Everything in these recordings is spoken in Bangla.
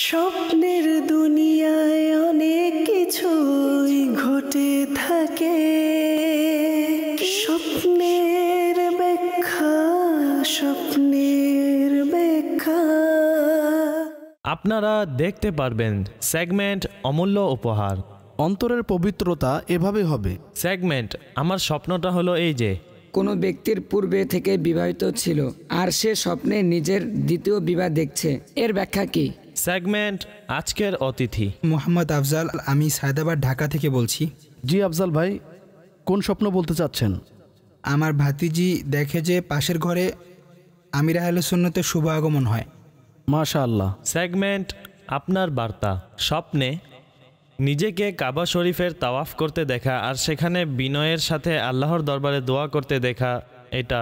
স্বপ্নের দুনিয়ায় অনেক কিছুই ঘটে থাকে, স্বপ্নের ব্যাখ্যা, স্বপ্নের ব্যাখ্যা। আপনারা দেখতে পারবেন সেগমেন্ট অমূল্য উপহার। অন্তরের পবিত্রতা এভাবে হবে। সেগমেন্ট আমার স্বপ্নটা হলো এই যে কোনো ব্যক্তির পূর্বে থেকে বিবাহিত ছিল আর সে স্বপ্নে নিজের দ্বিতীয় বিবাহ দেখছে, এর ব্যাখ্যা কি? সেগমেন্ট আজকের অতিথি মোহাম্মদ আফজাল, আমি সায়দাবাদ ঢাকা থেকে বলছি। জি আফজাল ভাই, কোন স্বপ্ন বলতে চাচ্ছেন? আমার ভাতিজি দেখে যে পাশের ঘরে আমির আহলে সুন্নতের শুভ আগমন হয়। মাশাআল্লাহ। সেগমেন্ট আপনার বার্তা স্বপ্নে নিজেকে কাবা শরীফের তাওয়াফ করতে দেখা আর সেখানে বিনয়ের সাথে আল্লাহর দরবারে দোয়া করতে দেখা, এটা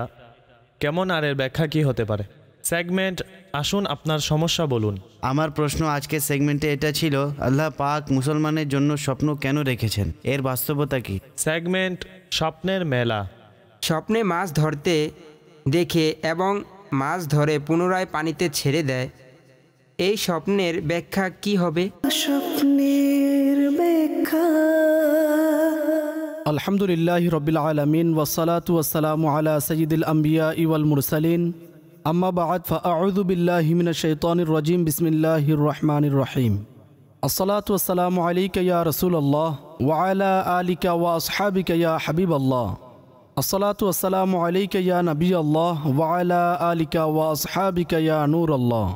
কেমন আর এর ব্যাখ্যা কী হতে পারে? সেগমেন্ট আসুন আপনার সমস্যা বলুন। আমার প্রশ্ন আজকের সেগমেন্টে এটা ছিল, আল্লাহ পাক মুসলমানের জন্য স্বপ্ন কেন রেখেছেন, এর বাস্তবতা কি? সেগমেন্ট স্বপ্নের মেলা। স্বপ্নে মাছ ধরতে দেখে এবং মাছ ধরে পুনরায় পানিতে ছেড়ে দেয়, এই স্বপ্নের ব্যাখ্যা কি হবে? স্বপ্নের ব্যাখ্যা। আলহামদুলিল্লাহি রাব্বিল আলামিন ওয়াসসালাতু ওয়াসসালামু আলা সাইয়্যিদিল আমবিয়া ওয়াল মুরসালিন, আম্মা বা'দ, ফাআউযু বিল্লাহি মিনাশ শাইতানির রাজিম, বিসমিল্লাহির রহমানির রহিম। আসসালাতু ওয়াসসালামু আলাইকা ইয়া রাসূলুল্লাহ ওয়া আলা আলিকা ওয়া আসহাবিকা ইয়া হাবিবাল্লাহ। আসসালাতু ওয়াসসালামু আলাইকা ইয়া নবিয়াল্লাহ ওয়া আলা আলিকা ওয়া আসহাবিকা ইয়া নূরাল্লাহ।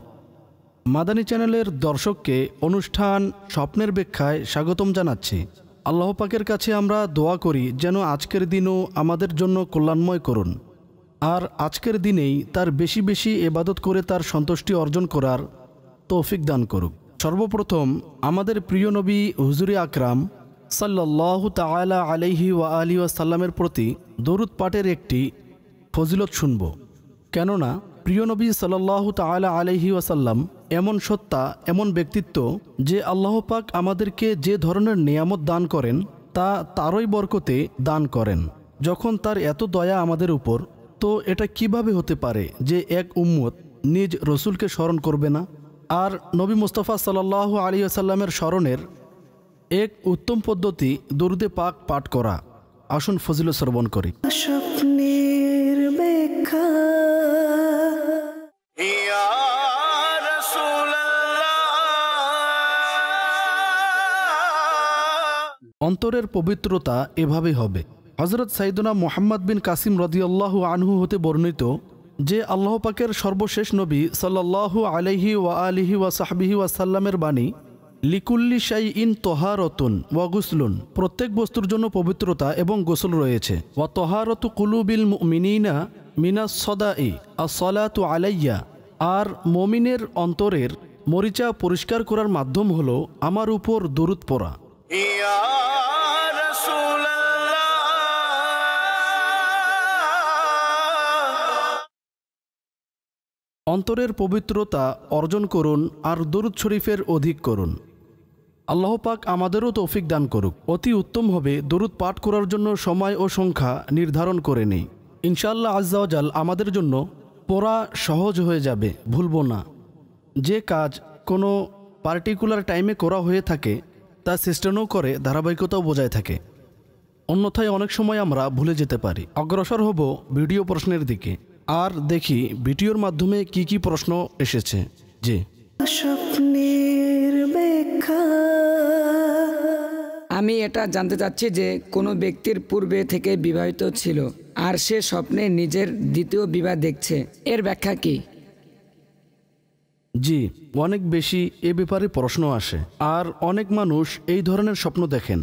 মাদানী চ্যানেলের দর্শককে অনুষ্ঠান স্বপ্নের ব্যাখ্যায় স্বাগতম জানাচ্ছি। আল্লাহ পাকের কাছে আমরা দোয়া করি যেন আজকের দিনও আমাদের জন্য কল্যাণময় করুন, আর আজকের দিনেই তার বেশি বেশি ইবাদত করে তার সন্তুষ্টি অর্জন করার তৌফিক দান করুক। সর্বপ্রথম আমাদের প্রিয় নবী হুজুরে আকরাম সাল্লাল্লাহু তাআলা আলাইহি ওয়া আলিহি ওয়াসাল্লামের প্রতি দরুদ পাঠের একটি ফজিলত শুনব। কেননা প্রিয় নবী সাল্লাল্লাহু তাআলা আলাইহি ওয়াসাল্লাম এমন সত্তা, এমন ব্যক্তিত্ব যে আল্লাহ পাক আমাদেরকে যে ধরনের নিয়ামত দান করেন তা তারই বরকতে দান করেন। যখন তার এত দয়া আমাদের উপর, তো এটা কিভাবে হতে পারে যে এক উম্মত নিজ রসুলকে স্মরণ করবে না? আর নবী মুস্তাফা সাল্লাল্লাহু আলাইহি ওয়াসাল্লামের স্মরণের এক উত্তম পদ্ধতি দরুদে পাক পাঠ করা। আসুন ফজিলত শ্রবণ করি। স্বপ্নের ব্যাখ্যা। অন্তরের পবিত্রতা এভাবে হবে। হযরত সাইয়েদনা মুহাম্মদ বিন কাসিম রাদিয়াল্লাহু আনহু হতে বর্ণিত যে আল্লাহ পাকের সর্বশেষ নবী সাল্লাল্লাহু আলাইহি ওয়া আলিহি ওয়া সাহবিহি ওয়াসাল্লামের বাণী, লিকুল্লি শাইইন তহারাতুন ওয়া গুসলুন, প্রত্যেক বস্তুর জন্য পবিত্রতা এবং গোসল রয়েছে। ওয়া তহারাতু কুলুবিল মুমিনিনা মিনাস সদাই আস-সালাতু আলাইয়া, আর মুমিনের অন্তরের মরিচা পরিষ্কার করার মাধ্যম হলো আমার উপর দরুদ পড়া। অন্তরের পবিত্রতা অর্জন করুন আর দরুদ শরীফের অধিক করুন। আল্লাহ পাক আমাদেরও তৌফিক দান করুক। অতি উত্তম হবে দরুদ পাঠ করার জন্য সময় ও সংখ্যা নির্ধারণ করে নেই। ইনশাআল্লাহ আজ্জা ওয়া জাল আমাদের জন্য পড়া সহজ হয়ে যাবে, ভুলব না। যে কাজ কোনো পার্টিকুলার টাইমে করা হয়ে থাকে তা সিস্টেমও করে, ধারাবাহিকতাও বজায় থাকে। অন্যথায় অনেক সময় আমরা ভুলে যেতে পারি। অগ্রসর হব ভিডিও প্রশ্নের দিকে, আর দেখি ভিডিওর মাধ্যমে কি কি প্রশ্ন এসেছে। জি, স্বপ্নের ব্যাখ্যা। আমি এটা জানতে চাচ্ছি যে কোনো ব্যক্তির পূর্বে থেকে বিবাহিত ছিল আর সে স্বপ্নে নিজের দ্বিতীয় বিবাহ দেখছে, এর ব্যাখ্যা কি? জি, অনেক বেশি এ ব্যাপারে প্রশ্ন আসে, আর অনেক মানুষ এই ধরনের স্বপ্ন দেখেন।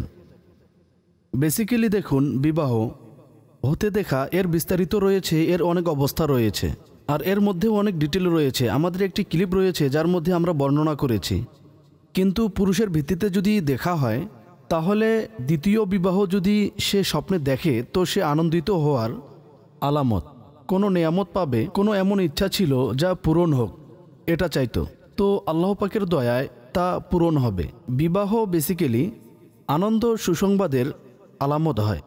বেসিক্যালি দেখুন, বিবাহ হতে দেখা এর বিস্তারিত রয়েছে, এর অনেক অবস্থা রয়েছে, আর এর মধ্যে অনেক ডিটেল রয়েছে। আমাদের একটি ক্লিপ রয়েছে যার মধ্যে আমরা বর্ণনা করেছি। কিন্তু পুরুষের ভিত্তিতে যদি দেখা হয়, তাহলে দ্বিতীয় বিবাহ যদি সে স্বপ্নে দেখে তো সে আনন্দিত হওয়ার আলামত। কোনো নেয়ামত পাবে, কোনো এমন ইচ্ছা ছিল যা পূরণ হোক, এটা চাইতো, তো আল্লাহ পাকের দয়ায় তা পূরণ হবে। বিবাহ বেসিক্যালি আনন্দ সুসংবাদের আলামত হয়।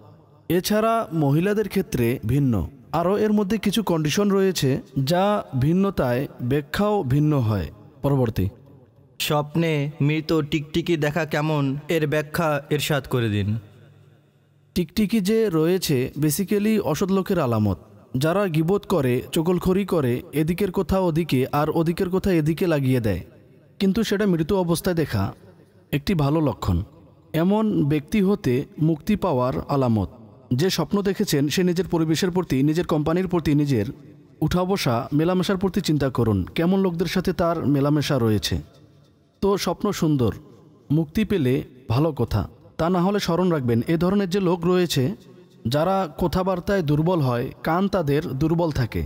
এছাড়া মহিলাদের ক্ষেত্রে ভিন্ন, আরও এর মধ্যে কিছু কন্ডিশন রয়েছে যা ভিন্নতায় ব্যাখ্যাও ভিন্ন হয়। পরবর্তী স্বপ্নে মৃত টিকটিকি দেখা কেমন এর ব্যাখ্যা ইরশাদ করে দিন। টিকটিকি যে রয়েছে বেসিক্যালি অসৎ লোকের আলামত। যারা গিবত করে, চগলখড়ি করে, এদিকের কথা ওদিকে আর ওদিকের কথা এদিকে লাগিয়ে দেয়, কিন্তু সেটা মৃত অবস্থায় দেখা একটি ভালো লক্ষণ। এমন ব্যক্তি হতে মুক্তি পাওয়ার আলামত। যে স্বপ্ন দেখেছেন সে নিজের পরিবেশের প্রতি, নিজের কোম্পানির প্রতি, নিজের উঠা বসা মেলামেশার প্রতি চিন্তা করুন, কেমন লোকদের সাথে তার মেলামেশা রয়েছে। তো স্বপ্ন সুন্দর, মুক্তি পেলে ভালো কথা। তা না হলে স্মরণ রাখবেন, এ ধরনের যে লোক রয়েছে যারা কথাবার্তায় দুর্বল হয়, কান তাদের দুর্বল থাকে,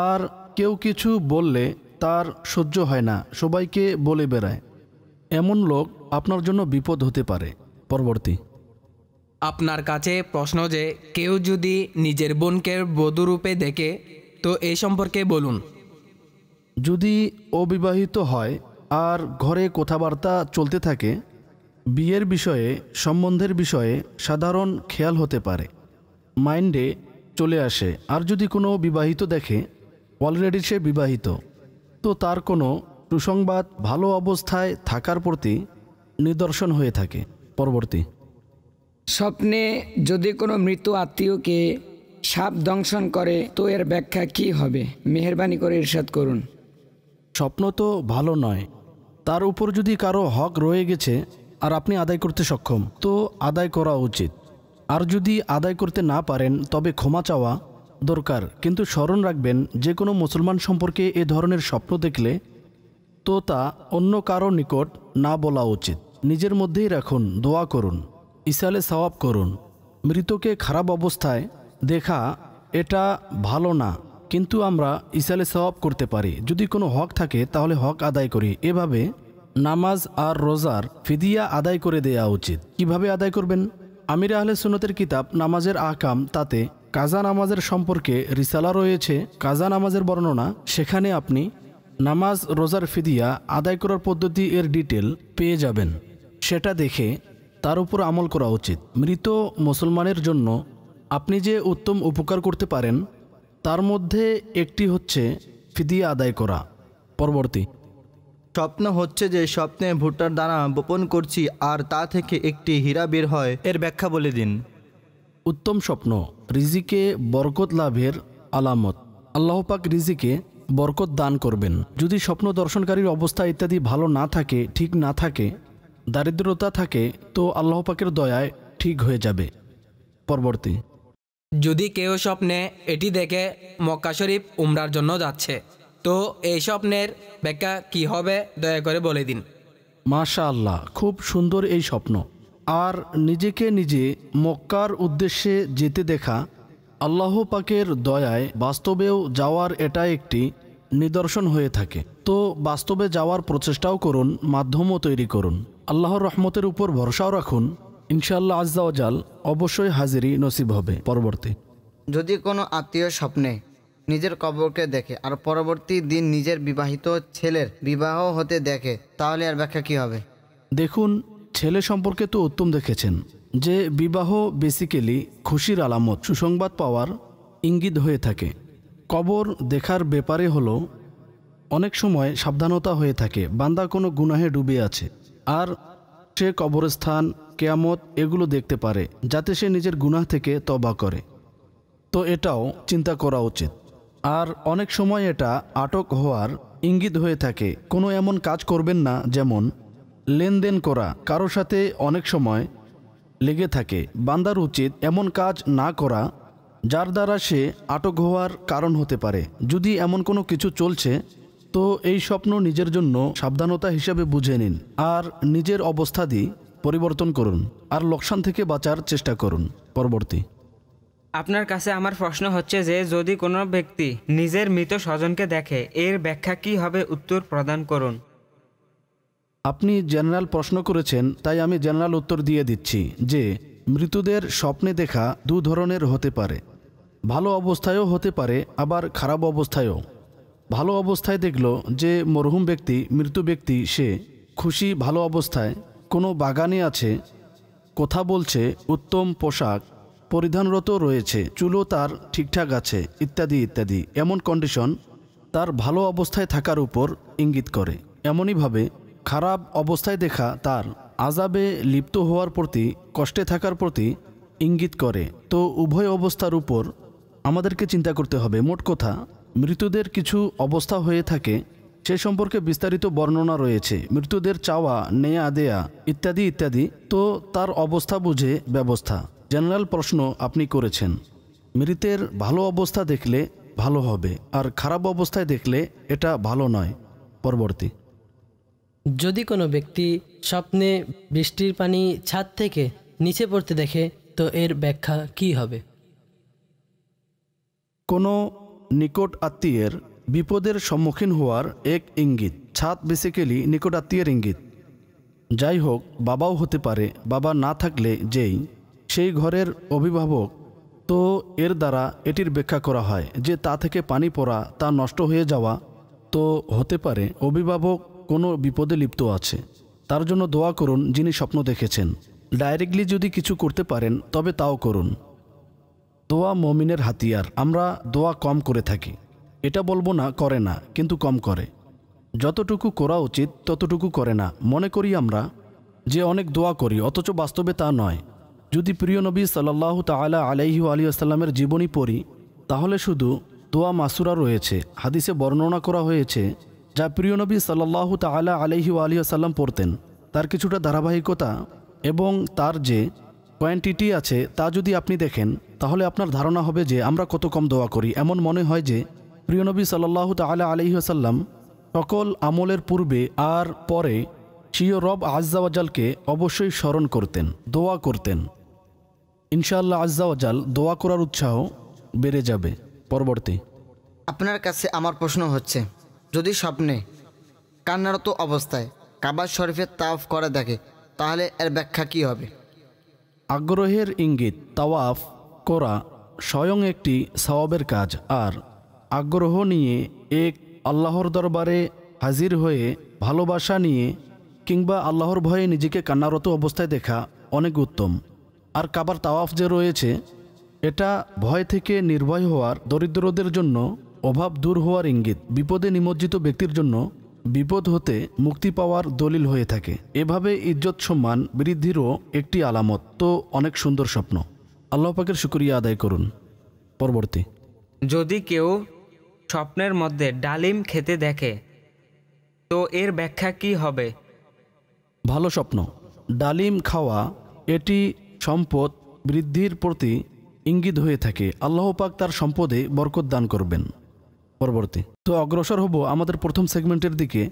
আর কেউ কিছু বললে তার সহ্য হয় না, সবাইকে বলে বেড়ায়, এমন লোক আপনার জন্য বিপদ হতে পারে। পরবর্তী আপনার কাছে প্রশ্ন যে কেউ যদি নিজের বোনকে বধূরূপে দেখে তো এই সম্পর্কে বলুন। যদি অবিবাহিত হয় আর ঘরে কথাবার্তা চলতে থাকে, বিয়ের বিষয়ে, সম্বন্ধের বিষয়ে সাধারণ খেয়াল হতে পারে, মাইন্ডে চলে আসে। আর যদি কোনো বিবাহিত দেখে, অলরেডি সে বিবাহিত, তো তার কোনো সুসংবাদ ভালো অবস্থায় থাকার প্রতি নিদর্শন হয়ে থাকে। পরবর্তী স্বপ্নে যদি কোনো মৃত আত্মীয়কে সাপ দংশন করে তো এর ব্যাখ্যা কি হবে? মেহেরবানি করে ইরশাদ করুন। স্বপ্ন তো ভালো নয়, তার উপর যদি কারো হক রয়ে গেছে আর আপনি আদায় করতে সক্ষম তো আদায় করা উচিত। আর যদি আদায় করতে না পারেন তবে ক্ষমা চাওয়া দরকার। কিন্তু স্মরণ রাখবেন, যে কোনো মুসলমান সম্পর্কে এ ধরনের স্বপ্ন দেখলে তো তা অন্য কারো নিকট না বলা উচিত। নিজের মধ্যেই রাখুন, দোয়া করুন, ইসালে সওয়াব করুন। মৃতকে খারাপ অবস্থায় দেখা এটা ভালো না, কিন্তু আমরা ইসালে সওয়াব করতে পারি। যদি কোনো হক থাকে তাহলে হক আদায় করি। এভাবে নামাজ আর রোজার ফিদিয়া আদায় করে দেয়া উচিত। কিভাবে আদায় করবেন? আমির আহলে সুন্নতের কিতাব নামাজের আহকাম, তাতে কাজা নামাজের সম্পর্কে রিসালা রয়েছে, কাজা নামাজের বর্ণনা। সেখানে আপনি নামাজ রোজার ফিদিয়া আদায় করার পদ্ধতি এর ডিটেল পেয়ে যাবেন। সেটা দেখে তার উপর আমল করা উচিত। মৃত মুসলমানের জন্য আপনি যে উত্তম উপকার করতে পারেন তার মধ্যে একটি হচ্ছে ফিদিয়া আদায় করা। পরবর্তী স্বপ্ন হচ্ছে যে স্বপ্নে ভুট্টার দানা বপন করছি আর তা থেকে একটি হীরা বের হয়, এর ব্যাখ্যা বলে দিন। উত্তম স্বপ্ন রিজিকে বরকত লাভের আলামত। আল্লাহ পাক রিজিকে বরকত দান করবেন। যদি স্বপ্ন দর্শনকারীর অবস্থা ইত্যাদি ভালো না থাকে, ঠিক না থাকে, দারিদ্রতা থাকে, তো আল্লাহ পাকের দয়ায় ঠিক হয়ে যাবে। পরবর্তী যদি কেউ স্বপ্নে এটি দেখে মক্কা শরীফ উমরার জন্য যাচ্ছে তো এই স্বপ্নের ব্যাখ্যা কি হবে দয়া করে বলে দিন। মাশা আল্লাহ, খুব সুন্দর এই স্বপ্ন। আর নিজেকে নিজে মক্কার উদ্দেশ্যে যেতে দেখা আল্লাহ পাকের দয়ায় বাস্তবেও যাওয়ার এটা একটি নিদর্শন হয়ে থাকে। তো বাস্তবে যাওয়ার প্রচেষ্টাও করুন, মাধ্যমও তৈরি করুন। আল্লাহর রহমতের উপর ভরসাও রাখুন, ইনশাআল্লাহ আজ্জা ওয়াজাল অবশ্যই হাজিরি নসিব হবে। পরবর্তী যদি কোনো আত্মীয় স্বপ্নে নিজের কবরকে দেখে আর পরবর্তী দিন নিজের বিবাহিত ছেলের বিবাহ হতে দেখে তাহলে আর ব্যাখ্যা কী হবে? দেখুন, ছেলে সম্পর্কে তো উত্তম দেখেছেন যে বিবাহ বেসিক্যালি খুশির আলামত, সুসংবাদ পাওয়ার ইঙ্গিত হয়ে থাকে। কবর দেখার ব্যাপারে হলো অনেক সময় সাবধানতা হয়ে থাকে, বান্দা কোনো গুনাহে ডুবে আছে আর সে কবরস্থান, কেয়ামত এগুলো দেখতে পারে যাতে সে নিজের গুনাহ থেকে তওবা করে। তো এটাও চিন্তা করা উচিত। আর অনেক সময় এটা আটক হওয়ার ইঙ্গিত হয়ে থাকে। কোনো এমন কাজ করবেন না যেমন লেনদেন করা কারো সাথে অনেক সময় লেগে থাকে। বান্দার উচিত এমন কাজ না করা যার দ্বারা সে আটক হওয়ার কারণ হতে পারে। যদি এমন কোনো কিছু চলছে তো এই স্বপ্ন নিজের জন্য সাবধানতা হিসেবে বুঝে নিন আর নিজের অবস্থাদি পরিবর্তন করুন আর লোকসান থেকে বাঁচার চেষ্টা করুন। পরবর্তী আপনার কাছে আমার প্রশ্ন হচ্ছে যে যদি কোনো ব্যক্তি নিজের মৃত স্বজনকে দেখে এর ব্যাখ্যা কি হবে, উত্তর প্রদান করুন। আপনি জেনারেল প্রশ্ন করেছেন, তাই আমি জেনারেল উত্তর দিয়ে দিচ্ছি যে মৃতদের স্বপ্নে দেখা দু ধরনের হতে পারে। ভালো অবস্থায়ও হতে পারে, আবার খারাপ অবস্থায়ও। ভালো অবস্থায় দেখলো যে মরহুম ব্যক্তি, মৃত ব্যক্তি, সে খুশি, ভালো অবস্থায়, কোনো বাগানে আছে, কথা বলছে, উত্তম পোশাক পরিধানরত রয়েছে, চুলও তার ঠিকঠাক আছে, ইত্যাদি ইত্যাদি। এমন কন্ডিশন তার ভালো অবস্থায় থাকার উপর ইঙ্গিত করে। এমনইভাবে খারাপ অবস্থায় দেখা তার আযাবে লিপ্ত হওয়ার প্রতি, কষ্টে থাকার প্রতি ইঙ্গিত করে। তো উভয় অবস্থার উপর আমাদেরকে চিন্তা করতে হবে। মোট কথা, মৃতদের কিছু অবস্থা হয়ে থাকে, সে সম্পর্কে বিস্তারিত বর্ণনা রয়েছে, মৃতদের চাওয়া, নেয়া দেয়া ইত্যাদি ইত্যাদি। তো তার অবস্থা বুঝে ব্যবস্থা। জেনারেল প্রশ্ন আপনি করেছেন, মৃতের ভালো অবস্থা দেখলে ভালো হবে, আর খারাপ অবস্থায় দেখলে এটা ভালো নয়। পরবর্তী। যদি কোনো ব্যক্তি স্বপ্নে বৃষ্টির পানি ছাদ থেকে নিচে পড়তে দেখে তো এর ব্যাখ্যা কী হবে? কোনো নিকট আত্মীয়ের বিপদের সম্মুখীন হওয়ার এক ইঙ্গিত। ছাদ বেসিক্যালি নিকট আত্মীয়ের ইঙ্গিত। যাই হোক, বাবাও হতে পারে, বাবা না থাকলে যেই সেই ঘরের অভিভাবক, তো এর দ্বারা এটির ব্যাখ্যা করা হয় যে তা থেকে পানি পড়া, তা নষ্ট হয়ে যাওয়া। তো হতে পারে অভিভাবক কোনো বিপদে লিপ্ত আছে, তার জন্য দোয়া করুন যিনি স্বপ্ন দেখেছেন। ডাইরেক্টলি যদি কিছু করতে পারেন তবে তাও করুন। দোয়া মমিনের হাতিয়ার। আমরা দোয়া কম করে থাকি, এটা বলবো না করে না, কিন্তু কম করে। যতটুকু করা উচিত ততটুকু করে না। মনে করি আমরা যে অনেক দোয়া করি, অথচ বাস্তবে তা নয়। যদি প্রিয় নবী সাল্লাল্লাহু তাআলা আলাইহি ওয়া আলিহি ওয়াসাল্লামের জীবনী পড়ি, তাহলে শুধু দোয়া মাসুরা রয়েছে, হাদিসে বর্ণনা করা হয়েছে, যা প্রিয় নবী সাল্লাল্লাহু তাআলা আলাইহি ওয়া আলিহি ওয়াসাল্লাম পড়তেন। তার কিছুটা ধারাবাহিকতা এবং তার যে কোয়ান্টিটি আছে তা যদি আপনি দেখেন, তাহলে আপনার ধারণা হবে যে আমরা কত কম দোয়া করি। এমন মনে হয় যে প্রিয় নবী সাল্লাল্লাহু তাআলা আলাইহি ওয়াসাল্লাম সকল আমলের পূর্বে আর পরে স্বীয় রব আজ্জা ওয়াজালকে অবশ্যই স্মরণ করতেন, দোয়া করতেন। ইনশাআল্লাহ আজ্জা ওয়াজাল দোয়া করার উৎসাহ বেড়ে যাবে। পরবর্তী। আপনার কাছে আমার প্রশ্ন হচ্ছে, যদি স্বপ্নে কান্নারত অবস্থায় কাবা শরীফের তাওয়াফ করে দেখে, তাহলে এর ব্যাখ্যা কী হবে? আগ্রহের ইঙ্গিত। তাওয়াফ করা স্বয়ং একটি সওয়াবের কাজ, আর আগ্রহ নিয়ে এক আল্লাহর দরবারে হাজির হয়ে ভালোবাসা নিয়ে কিংবা আল্লাহর ভয়ে নিজেকে কান্নারত অবস্থায় দেখা অনেক উত্তম। আর কাবার তাওয়াফ যে রয়েছে, এটা ভয় থেকে নির্ভয় হওয়ার, দরিদ্রদের জন্য অভাব দূর হওয়ার ইঙ্গিত, বিপদে নিমজ্জিত ব্যক্তির জন্য বিপদ হতে মুক্তি পাওয়ার দলিল হয়ে থাকে। এভাবে ইজ্জত সম্মান বৃদ্ধিরও একটি আলামত। তো অনেক সুন্দর স্বপ্ন। আল্লাহ পাকের শুকরিয়া আদায় করুন। পরবর্তী। যদি কেউ স্বপ্নের মধ্যে ডালিম খেতে দেখে তো এর ব্যাখ্যা কি হবে? ভালো স্বপ্ন। ডালিম খাওয়া এটি সম্পদ বৃদ্ধির প্রতি ইঙ্গিত হয়ে থাকে। আল্লাহ পাক তার সম্পদে বরকত দান করবেন। পরবর্তী। তো অগ্রসর হব আমাদের প্রথম সেগমেন্টের দিকে,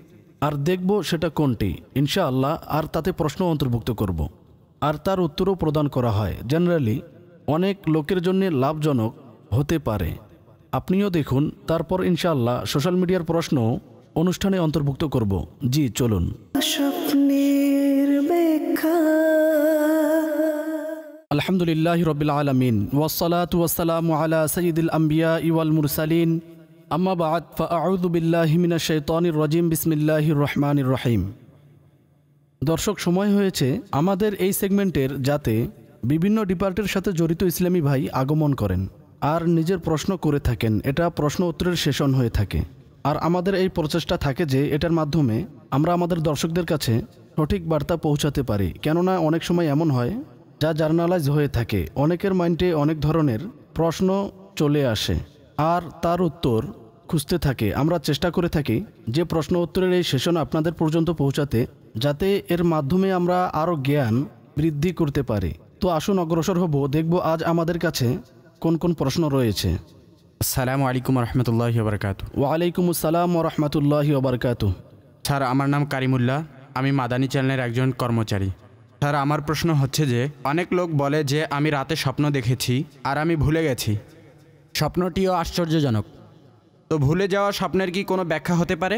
আর দেখব সেটা কোনটি ইনশাআল্লাহ, আর তাতে প্রশ্ন অন্তর্ভুক্ত করব, আর তার উত্তরও প্রদান করা হয়। জেনারেলি অনেক লোকের জন্য লাভজনক হতে পারে। আপনিও দেখুন, তারপর ইনশাআল্লাহ সোশ্যাল মিডিয়ার প্রশ্ন অনুষ্ঠানে অন্তর্ভুক্ত করব। জি চলুন। স্বপ্নের ব্যাখ্যা। আলহামদুলিল্লাহি রাব্বিল আলামিন ওয়াসসালাতু ওয়াসসালামু আলা সাইয়্যিদিল আমবিয়া ওয়াল মুরসালিন, আম্মা বা'দ, ফাআউযু বিল্লাহি মিনাশ শাইতানির রাজিম, বিসমিল্লাহির রহমানির রহিম। দর্শক, সময় হয়েছে আমাদের এই সেগমেন্টের যাতে বিভিন্ন ডিপার্টের সাথে জড়িত ইসলামী ভাই আগমন করেন আর নিজের প্রশ্ন করে থাকেন। এটা প্রশ্ন উত্তরের সেশন হয়ে থাকে, আর আমাদের এই প্রচেষ্টা থাকে যে এটার মাধ্যমে আমরা আমাদের দর্শকদের কাছে সঠিক বার্তা পৌঁছাতে পারি। কেননা অনেক সময় এমন হয় যা জার্নালাইজ হয়ে থাকে, অনেকের মাইন্ডে অনেক ধরনের প্রশ্ন চলে আসে আর তার উত্তর খুঁজতে থাকে। আমরা চেষ্টা করে থাকি যে প্রশ্ন উত্তরের এই সেশন আপনাদের পর্যন্ত পৌঁছাতে, যাতে এর মাধ্যমে আমরা আরও জ্ঞান বৃদ্ধি করতে পারি। তো আসুন অগ্রসর হব, দেখব আজ আমাদের কাছে কোন কোন প্রশ্ন রয়েছে। আসসালামু আলাইকুম রহমতুল্লাহি ওবরকাতু। ওয়ালাইকুম আসসালাম রহমতুল্লাহি ওবরকাতু। স্যার, আমার নাম কারিমুল্লাহ, আমি মাদানী চ্যানেলের একজন কর্মচারী। স্যার, আমার প্রশ্ন হচ্ছে যে অনেক লোক বলে যে আমি রাতে স্বপ্ন দেখেছি আর আমি ভুলে গেছি। স্বপ্নটিও আশ্চর্যজনক। তো ভুলে যাওয়া স্বপ্নের কি কোনো ব্যাখ্যা হতে পারে?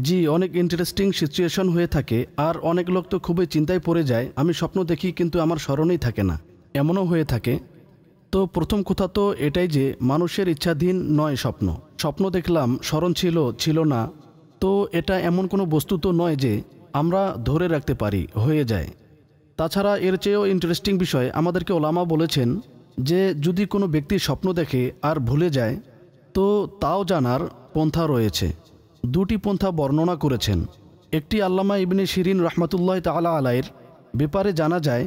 জি, অনেক ইন্টারেস্টিং সিচুয়েশন হয়ে থাকে, আর অনেক লোক তো খুবই চিন্তায় পড়ে যায়, আমি স্বপ্ন দেখি কিন্তু আমার স্মরণেই থাকে না, এমনও হয়ে থাকে। তো প্রথম কথা তো এটাই যে মানুষের ইচ্ছাধীন নয় স্বপ্ন। স্বপ্ন দেখলাম, স্মরণ ছিল না, তো এটা এমন কোনো বস্তু তো নয় যে আমরা ধরে রাখতে পারি, হয়ে যায়। তাছাড়া এর চেয়েও ইন্টারেস্টিং বিষয় আমাদেরকে ওলামা বলেছেন যে যদি কোনো ব্যক্তি স্বপ্ন দেখে আর ভুলে যায়, তো তাও জানার পন্থা রয়েছে। দুটি পন্থা বর্ণনা করেছেন। একটি আল্লামা ইবনে শিরিন রহমতুল্লাহ তাআলা আলাইয়ের ব্যাপারে জানা যায়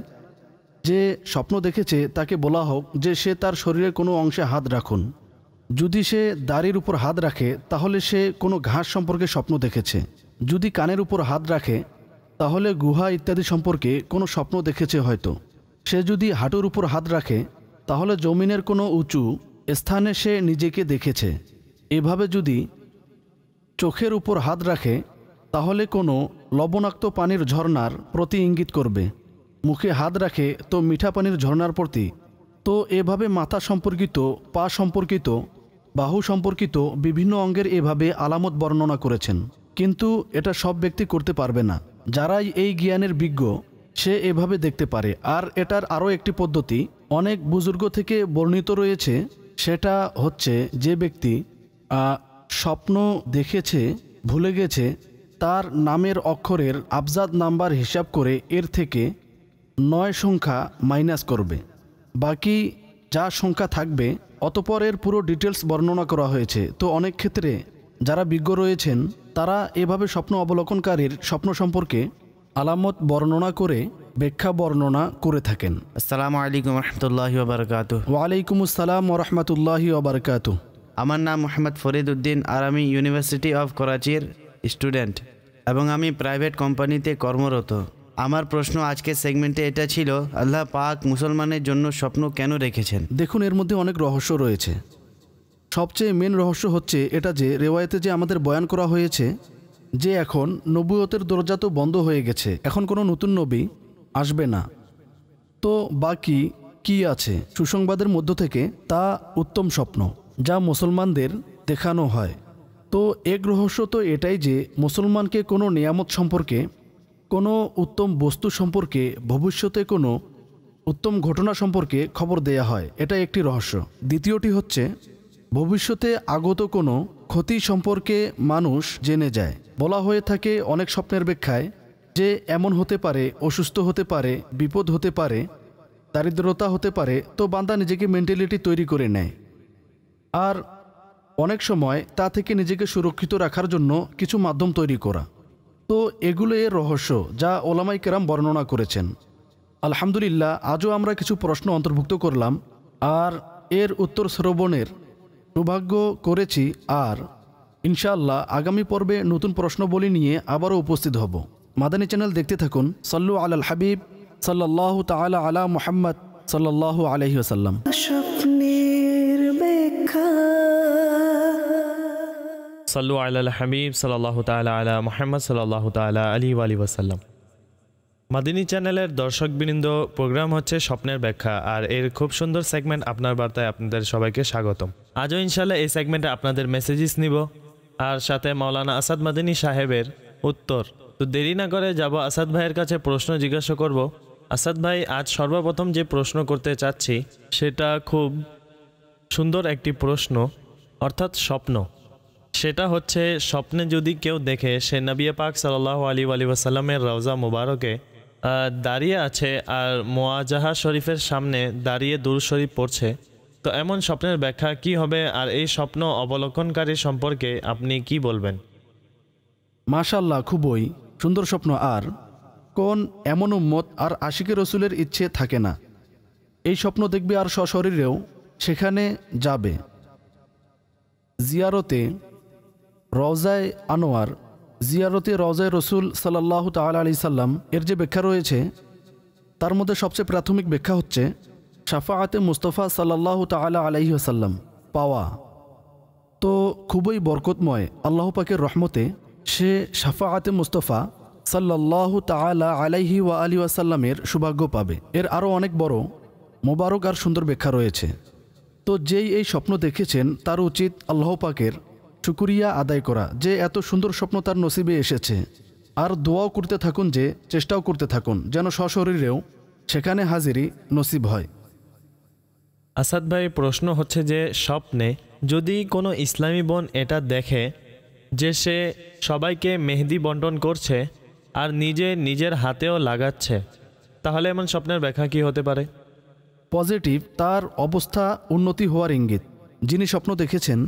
যে স্বপ্ন দেখেছে তাকে বলা হোক যে সে তার শরীরের কোনো অংশে হাত রাখুন। যদি সে দাড়ির উপর হাত রাখে তাহলে সে কোনো ঘাস সম্পর্কে স্বপ্ন দেখেছে। যদি কানের উপর হাত রাখে তাহলে গুহা ইত্যাদি সম্পর্কে কোনো স্বপ্ন দেখেছে হয়তো। সে যদি হাঁটুর উপর হাত রাখে তাহলে জমিনের কোনো উঁচু স্থানে সে নিজেকে দেখেছে। এভাবে যদি চোখের উপর হাত রাখে তাহলে কোনো লবণাক্ত পানির ঝর্ণার প্রতি ইঙ্গিত করবে। মুখে হাত রাখে তো মিঠা পানির ঝর্ণার প্রতি। তো এভাবে মাথা সম্পর্কিত, পা সম্পর্কিত, বাহু সম্পর্কিত বিভিন্ন অঙ্গের এভাবে আলামত বর্ণনা করেছেন। কিন্তু এটা সব ব্যক্তি করতে পারবে না। যারাই এই জ্ঞানের বিজ্ঞ সে এভাবে দেখতে পারে। আর এটার আরও একটি পদ্ধতি অনেক বুজুর্গ থেকে বর্ণিত রয়েছে, সেটা হচ্ছে যে ব্যক্তি স্বপ্ন দেখেছে ভুলে গেছে তার নামের অক্ষরের আবজাদ নাম্বার হিসাব করে এর থেকে 9 সংখ্যা মাইনাস করবে, বাকি যা সংখ্যা থাকবে অতঃপর এর পুরো ডিটেলস বর্ণনা করা হয়েছে। তো অনেক ক্ষেত্রে যারা বিজ্ঞ রয়েছেন তারা এভাবে স্বপ্ন অবলোকনকারীর স্বপ্ন সম্পর্কে আলামত বর্ণনা করে ব্যাখ্যা বর্ণনা করে থাকেন। আসসালামু আলাইকুম রহমতুল্লাহি ওয়া বারাকাতুহু। ওয়ালাইকুম আসসালাম ওয়া রাহমাতুল্লাহি ওয়া বারাকাতুহু। আমার নাম মোহাম্মদ ফরিদ উদ্দিন আর আমি ইউনিভার্সিটি অফ করাচির স্টুডেন্ট এবং আমি প্রাইভেট কোম্পানিতে কর্মরত। আমার প্রশ্ন আজকের সেগমেন্টে এটা ছিল, আল্লাহ পাক মুসলমানের জন্য স্বপ্ন কেন রেখেছেন? দেখুন, এর মধ্যে অনেক রহস্য রয়েছে। সবচেয়ে মেন রহস্য হচ্ছে এটা যে রেওয়ায়েতে যে আমাদের বয়ান করা হয়েছে যে এখন নবুয়তের দরজা তো বন্ধ হয়ে গেছে, এখন কোনো নতুন নবী আসবে না। তো বাকি কি আছে সুসংবাদের মধ্য থেকে? তা উত্তম স্বপ্ন যা মুসলমানদের দেখানো হয়। তো এক রহস্য তো এটাই যে মুসলমানকে কোনো নিয়ামত সম্পর্কে, কোনো উত্তম বস্তু সম্পর্কে, ভবিষ্যতে কোনো উত্তম ঘটনা সম্পর্কে খবর দেয়া হয়, এটা একটি রহস্য। দ্বিতীয়টি হচ্ছে ভবিষ্যতে আগত কোনো ক্ষতি সম্পর্কে মানুষ জেনে যায়। বলা হয়ে থাকে অনেক স্বপ্নের ব্যাখ্যায় যে এমন হতে পারে, অসুস্থ হতে পারে, বিপদ হতে পারে, দারিদ্রতা হতে পারে। তো বান্দা নিজেকে মেন্টালিটি তৈরি করে নেয় আর অনেক সময় তা থেকে নিজেকে সুরক্ষিত রাখার জন্য কিছু মাধ্যম তৈরি করা। তো এগুলো এর রহস্য যা ওলামাই কেরাম বর্ণনা করেছেন। আলহামদুলিল্লাহ, আজও আমরা কিছু প্রশ্ন অন্তর্ভুক্ত করলাম আর এর উত্তর শ্রবণের সৌভাগ্য করেছি। আর ইনশাআল্লাহ আগামী পর্বে নতুন প্রশ্নবলী নিয়ে আবারও উপস্থিত হব। মাদানী চ্যানেল দেখতে থাকুন। সাল্লু আলাল হাবিব সাল্লাল্লাহু তাআলা আলা মুহাম্মদ সাল্লাল্লাহু আলাইহি ওয়াসাল্লাম। স্বপ্নের ব্যাখ্যা। সাল্লু আলাল হাবিব সাল্লাল্লাহু তাআলা আলা মুহাম্মদ সাল্লাল্লাহু তাআলা আলাইহি ওয়া সাল্লাম। মাদিনী চ্যানেলের দর্শকবৃন্দ, প্রোগ্রাম হচ্ছে স্বপ্নের ব্যাখ্যা আর এর খুব সুন্দর সেগমেন্ট আপনার বার্তায় আপনাদের সবাইকে স্বাগতম। আজও ইনশাআল্লাহ এই সেগমেন্টে আপনাদের মেসেজেস নিব আর সাথে মাওলানা আসাদ মাদানী সাহেবের উত্তর। তো দেরি না করে যাব আসাদ ভাইয়ের কাছে, প্রশ্ন জিজ্ঞাসা করব। আসাদ ভাই, আজ সর্বপ্রথম যে প্রশ্ন করতে চাচ্ছি সেটা খুব সুন্দর একটি প্রশ্ন, অর্থাৎ স্বপ্ন। সেটা হচ্ছে স্বপ্নে যদি কেউ দেখে সে নবী পাক সাল্লাল্লাহু আলাইহি ওয়াসাল্লামের রওজা মুবারকে দাঁড়িয়ে আছে আর মুআজাহা শরীফের সামনে দাঁড়িয়ে দুরূদ শরীফ পড়ছে, তো এমন স্বপ্নের ব্যাখ্যা কি হবে আর এই স্বপ্ন অবলোকনকারী সম্পর্কে আপনি কি বলবেন? মাশাআল্লাহ, খুবই সুন্দর স্বপ্ন। আর কোন এমন উম্মত আর আশিকে রসুলের ইচ্ছে থাকে না এই স্বপ্ন দেখবে আর সশরীরেও সেখানে যাবে। জিয়ারতে রওজায়ে আনোয়ার, জিয়ারতে রওজায়ে রসুল সাল্লাল্লাহু তাআলা আলাইহি সাল্লাম এর যে ব্যাখ্যা রয়েছে তার মধ্যে সবচেয়ে প্রাথমিক ব্যাখ্যা হচ্ছে শাফাআতে মুস্তাফা সাল্লাল্লাহু তাআলা আলাইহি ওয়াসাল্লাম পাওয়া। তো খুবই বরকতময় আল্লাহ পাকের রহমতে সে শাফাআতে মুস্তাফা সাল্লাল্লাহু তাআলা আলাইহি ওয়া আলিহি ওয়াসাল্লামের সৌভাগ্য পাবে। এর আরও অনেক বড় মোবারক আর সুন্দর ব্যাখ্যা রয়েছে। তো যেই এই স্বপ্ন দেখেছেন তার উচিত আল্লাহ পাকের শুকরিয়া আদায় করা যে এত সুন্দর স্বপ্ন তার নসিবে এসেছে। আর দোয়াও করতে থাকুন, যে চেষ্টাও করতে থাকুন যেন সশরীরেও সেখানে হাজিরি নসিব হয়। আসাদ ভাই, প্রশ্ন হচ্ছে যে স্বপ্নে যদি কোনো ইসলামী বোন এটা দেখে যে সে সবাইকে মেহেদি বন্টন করছে আর নিজের হাতেও লাগাচ্ছে, তাহলে এমন স্বপ্নের ব্যাখ্যা কি হতে পারে? পজিটিভ, তার অবস্থা উন্নতি হওয়ার ইঙ্গিত। যিনি স্বপ্ন দেখেছেন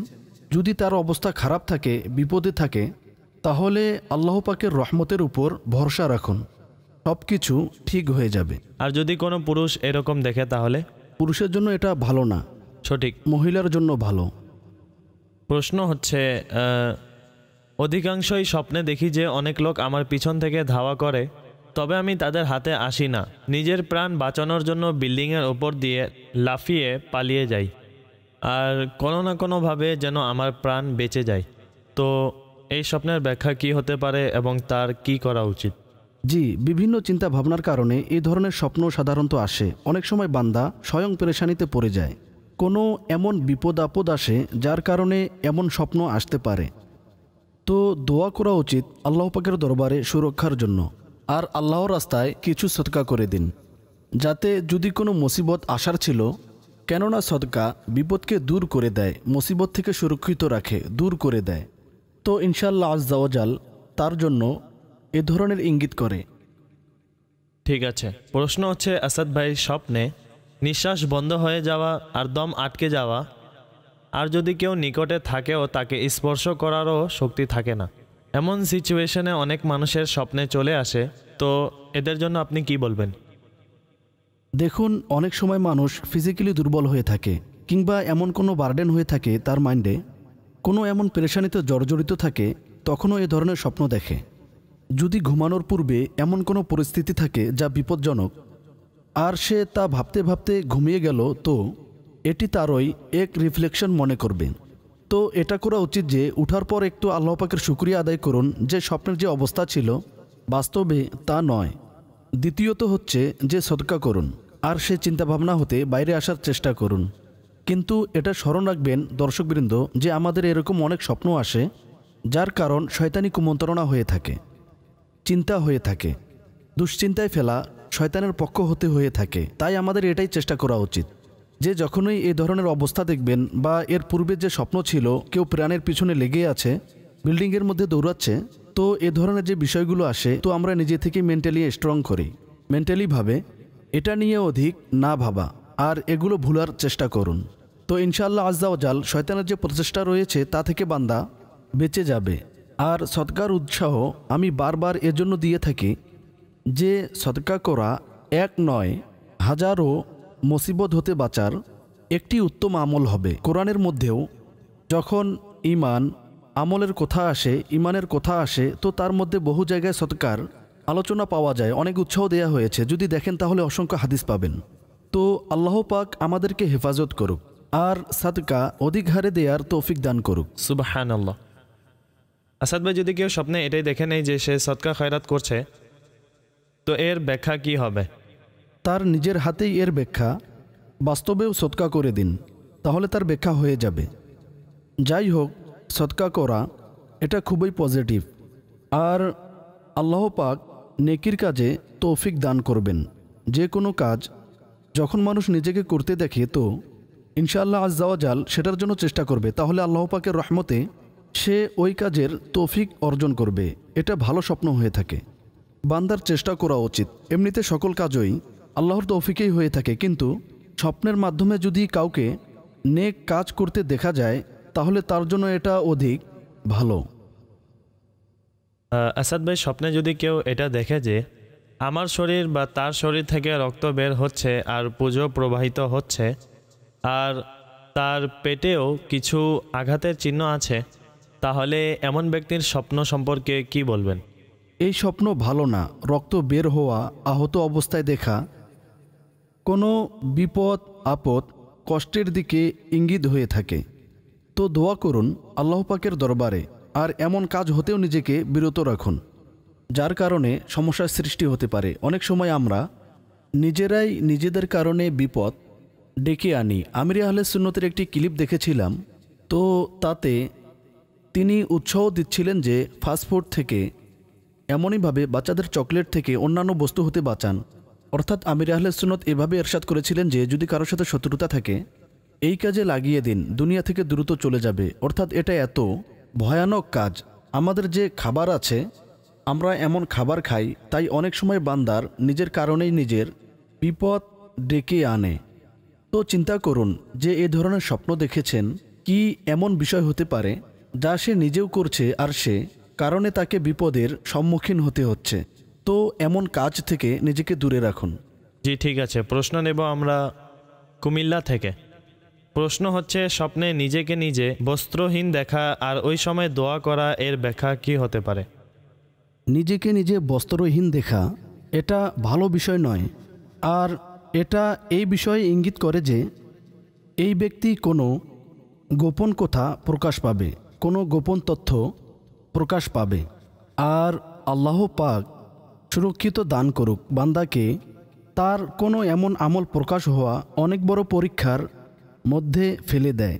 যদি তার অবস্থা খারাপ থাকে, বিপদে থাকে, তাহলে আল্লাহ পাকের রহমতের উপর ভরসা রাখুন, সব কিছু ঠিক হয়ে যাবে। আর যদি কোনো পুরুষ এরকম দেখে তাহলে? পুরুষের জন্য এটা ভালো না, সঠিক, মহিলার জন্য ভালো। প্রশ্ন হচ্ছে অধিকাংশই স্বপ্নে দেখি যে অনেক লোক আমার পিছন থেকে ধাওয়া করে, তবে আমি তাদের হাতে আসি না। নিজের প্রাণ বাঁচানোর জন্য বিল্ডিংয়ের ওপর দিয়ে লাফিয়ে পালিয়ে যাই, আর কোনো না কোনোভাবে যেন আমার প্রাণ বেঁচে যায়। তো এই স্বপ্নের ব্যাখ্যা কি হতে পারে এবং তার কি করা উচিত? জি, বিভিন্ন চিন্তা ভাবনার কারণে এই ধরনের স্বপ্ন সাধারণত আসে। অনেক সময় বান্দা স্বয়ং পেরেশানিতে পড়ে যায়, কোনো এমন বিপদ আপদ আসে যার কারণে এমন স্বপ্ন আসতে পারে। তো দোয়া করা উচিত আল্লাহ পাকের দরবারে সুরক্ষার জন্য, আর আল্লাহর রাস্তায় কিছু সদকা করে দিন, যাতে যদি কোনো মুসিবত আসার ছিল, কেননা সদকা বিপদকে দূর করে দেয়, মুসিবত থেকে সুরক্ষিত রাখে, দূর করে দেয়। তো ইনশাআল্লাহ আজ্জা ওয়াজাল তার জন্য এ ধরনের ইঙ্গিত করে। ঠিক আছে, প্রশ্ন হচ্ছে আসাদ ভাই, স্বপ্নে নিঃশ্বাস বন্ধ হয়ে যাওয়া আর দম আটকে যাওয়া, আর যদি কেউ নিকটে থাকেও তাকে স্পর্শ করারও শক্তি থাকে না, এমন সিচুয়েশনে অনেক মানুষের স্বপ্নে চলে আসে, তো এদের জন্য আপনি কি বলবেন? দেখুন, অনেক সময় মানুষ ফিজিক্যালি দুর্বল হয়ে থাকে, কিংবা এমন কোনো বার্ডেন হয়ে থাকে তার মাইন্ডে, কোনো এমন পেরেশানিতে জর্জরিত থাকে, তখনও এ ধরনের স্বপ্ন দেখে। যদি ঘুমানোর পূর্বে এমন কোনো পরিস্থিতি থাকে যা বিপজ্জনক, আর সে তা ভাবতে ভাবতে ঘুমিয়ে গেল, তো এটি তারই এক রিফ্লেকশন মনে করবে। তো এটা করা উচিত যে উঠার পর একটু আল্লাহ পাকের শুকরিয়া আদায় করুন যে স্বপ্নের যে অবস্থা ছিল বাস্তবে তা নয়। দ্বিতীয়ত হচ্ছে যে সদকা করুন, আর সে চিন্তাভাবনা হতে বাইরে আসার চেষ্টা করুন। কিন্তু এটা স্মরণ রাখবেন দর্শকবৃন্দ যে আমাদের এরকম অনেক স্বপ্ন আসে যার কারণ শয়তানি কুমন্ত্রণা হয়ে থাকে, চিন্তা হয়ে থাকে, দুশ্চিন্তায় ফেলা শয়তানের পক্ষ হতে হয়ে থাকে। তাই আমাদের এটাই চেষ্টা করা উচিত যে যখনই এই ধরনের অবস্থা দেখবেন, বা এর পূর্বে যে স্বপ্ন ছিল কেউ প্রাণের পিছনে লেগে আছে, বিল্ডিংয়ের মধ্যে দৌড়াচ্ছে, তো এ ধরনের যে বিষয়গুলো আসে, তো আমরা নিজে থেকে মেন্টালি স্ট্রং করি, মেন্টালি ভাবে এটা নিয়ে অধিক না ভাবা, আর এগুলো ভুলার চেষ্টা করুন। তো ইনশাআল্লাহ আজ্জা ওয়াজাল শয়তানের যে প্রচেষ্টা রয়েছে তা থেকে বান্দা বেঁচে যাবে। আর সদকার উৎসাহ আমি বারবার এজন্য দিয়ে থাকি যে সদকা করা এক নয়, হাজারো মুসিবত হতে বাঁচার একটি উত্তম আমল হবে। কোরআনের মধ্যেও যখন ঈমান আমলের কথা আসে, ঈমানের কথা আসে, তো তার মধ্যে বহু জায়গায় সদকার আলোচনা পাওয়া যায়, অনেক উৎসাহ দেয়া হয়েছে। যদি দেখেন তাহলে অসংখ্য হাদিস পাবেন। তো আল্লাহ পাক আমাদেরকে হেফাজত করুক আর সদকা অধিক হারে দেওয়ার তৌফিক দান করুক। সুবহানাল্লাহ। আসাদ ভাই, যদি কেউ স্বপ্নে এটাই দেখে নেই যে সে সদকা খয়রাত করছে, তো এর ব্যাখ্যা কি হবে? তার নিজের হাতেই এর ব্যাখ্যা, বাস্তবেও সদকা করে দিন, তাহলে তার ব্যাখ্যা হয়ে যাবে। যাই হোক, সদকা করা এটা খুবই পজিটিভ, আর আল্লাহ পাক নেকির কাজে তৌফিক দান করবেন। যে কোনো কাজ যখন মানুষ নিজেকে করতে দেখে, তো ইনশাআল্লাহ আজ্জা ওয়াজাল সেটার জন্য চেষ্টা করবে, তাহলে আল্লাহ পাকের রহমতে সে ওই কাজের তৌফিক অর্জন করবে। এটা ভালো স্বপ্ন হয়ে থাকে, বান্দার চেষ্টা করা উচিত। এমনিতে সকল কাজই আল্লাহর তৌফিকেই হয়ে থাকে, কিন্তু স্বপ্নের মাধ্যমে যদি কাউকে নেক কাজ করতে দেখা যায় তাহলে তার জন্য এটা অধিক ভালো। আসাদ ভাই, স্বপ্নে যদি কেউ এটা দেখে যে আমার শরীর বা তার শরীর থেকে রক্ত বের হচ্ছে আর পুজো প্রবাহিত হচ্ছে, আর তার পেটেও কিছু আঘাতের চিহ্ন আছে, তাহলে এমন ব্যক্তির স্বপ্ন সম্পর্কে কি বলবেন? এই স্বপ্ন ভালো না। রক্ত বের হওয়া, আহত অবস্থায় দেখা কোনো বিপদ আপদ কষ্টের দিকে ইঙ্গিত হয়ে থাকে। তো দোয়া করুন আল্লাহ পাকের দরবারে, আর এমন কাজ হতেও নিজেকে বিরত রাখুন যার কারণে সমস্যার সৃষ্টি হতে পারে। অনেক সময় আমরা নিজেরাই নিজেদের কারণে বিপদ ডেকে আনি। আমির আহলে সুন্নতের একটি ক্লিপ দেখেছিলাম, তো তাতে তিনি উৎসাহ দিচ্ছিলেন যে ফাস্টফুড থেকে, এমনইভাবে বাচ্চাদের চকলেট থেকে, অন্যান্য বস্তু হতে বাঁচান। অর্থাৎ আমির আহলে সুন্নত এভাবে এরশাদ করেছিলেন যে যদি কারোর সাথে শত্রুতা থাকে এই কাজে লাগিয়ে দিন, দুনিয়া থেকে দ্রুত চলে যাবে। অর্থাৎ এটা এত ভয়ানক কাজ। আমাদের যে খাবার আছে, আমরা এমন খাবার খাই, তাই অনেক সময় বান্দার নিজের কারণেই নিজের বিপদ ডেকে আনে। তো চিন্তা করুন যে এ ধরনের স্বপ্ন দেখেছেন, কি এমন বিষয় হতে পারে যা সে নিজেও করছে আর সে কারণে তাকে বিপদের সম্মুখীন হতে হচ্ছে। তো এমন কাজ থেকে নিজেকে দূরে রাখুন। জি ঠিক আছে, প্রশ্ন নেব আমরা কুমিল্লা থেকে। প্রশ্ন হচ্ছে, স্বপ্নে নিজেকে নিজে বস্ত্রহীন দেখা আর ওই সময় দোয়া করা, এর ব্যাখ্যা কি হতে পারে? নিজেকে নিজে বস্ত্রহীন দেখা এটা ভালো বিষয় নয়, আর এটা এই বিষয়ে ইঙ্গিত করে যে এই ব্যক্তি কোনো গোপন কথা প্রকাশ পাবে, কোনো গোপন তথ্য প্রকাশ পাবে। আর আল্লাহ পাক সুরক্ষিত দান করুক বান্দাকে, তার কোনো এমন আমল প্রকাশ হওয়া অনেক বড় পরীক্ষার মধ্যে ফেলে দেয়।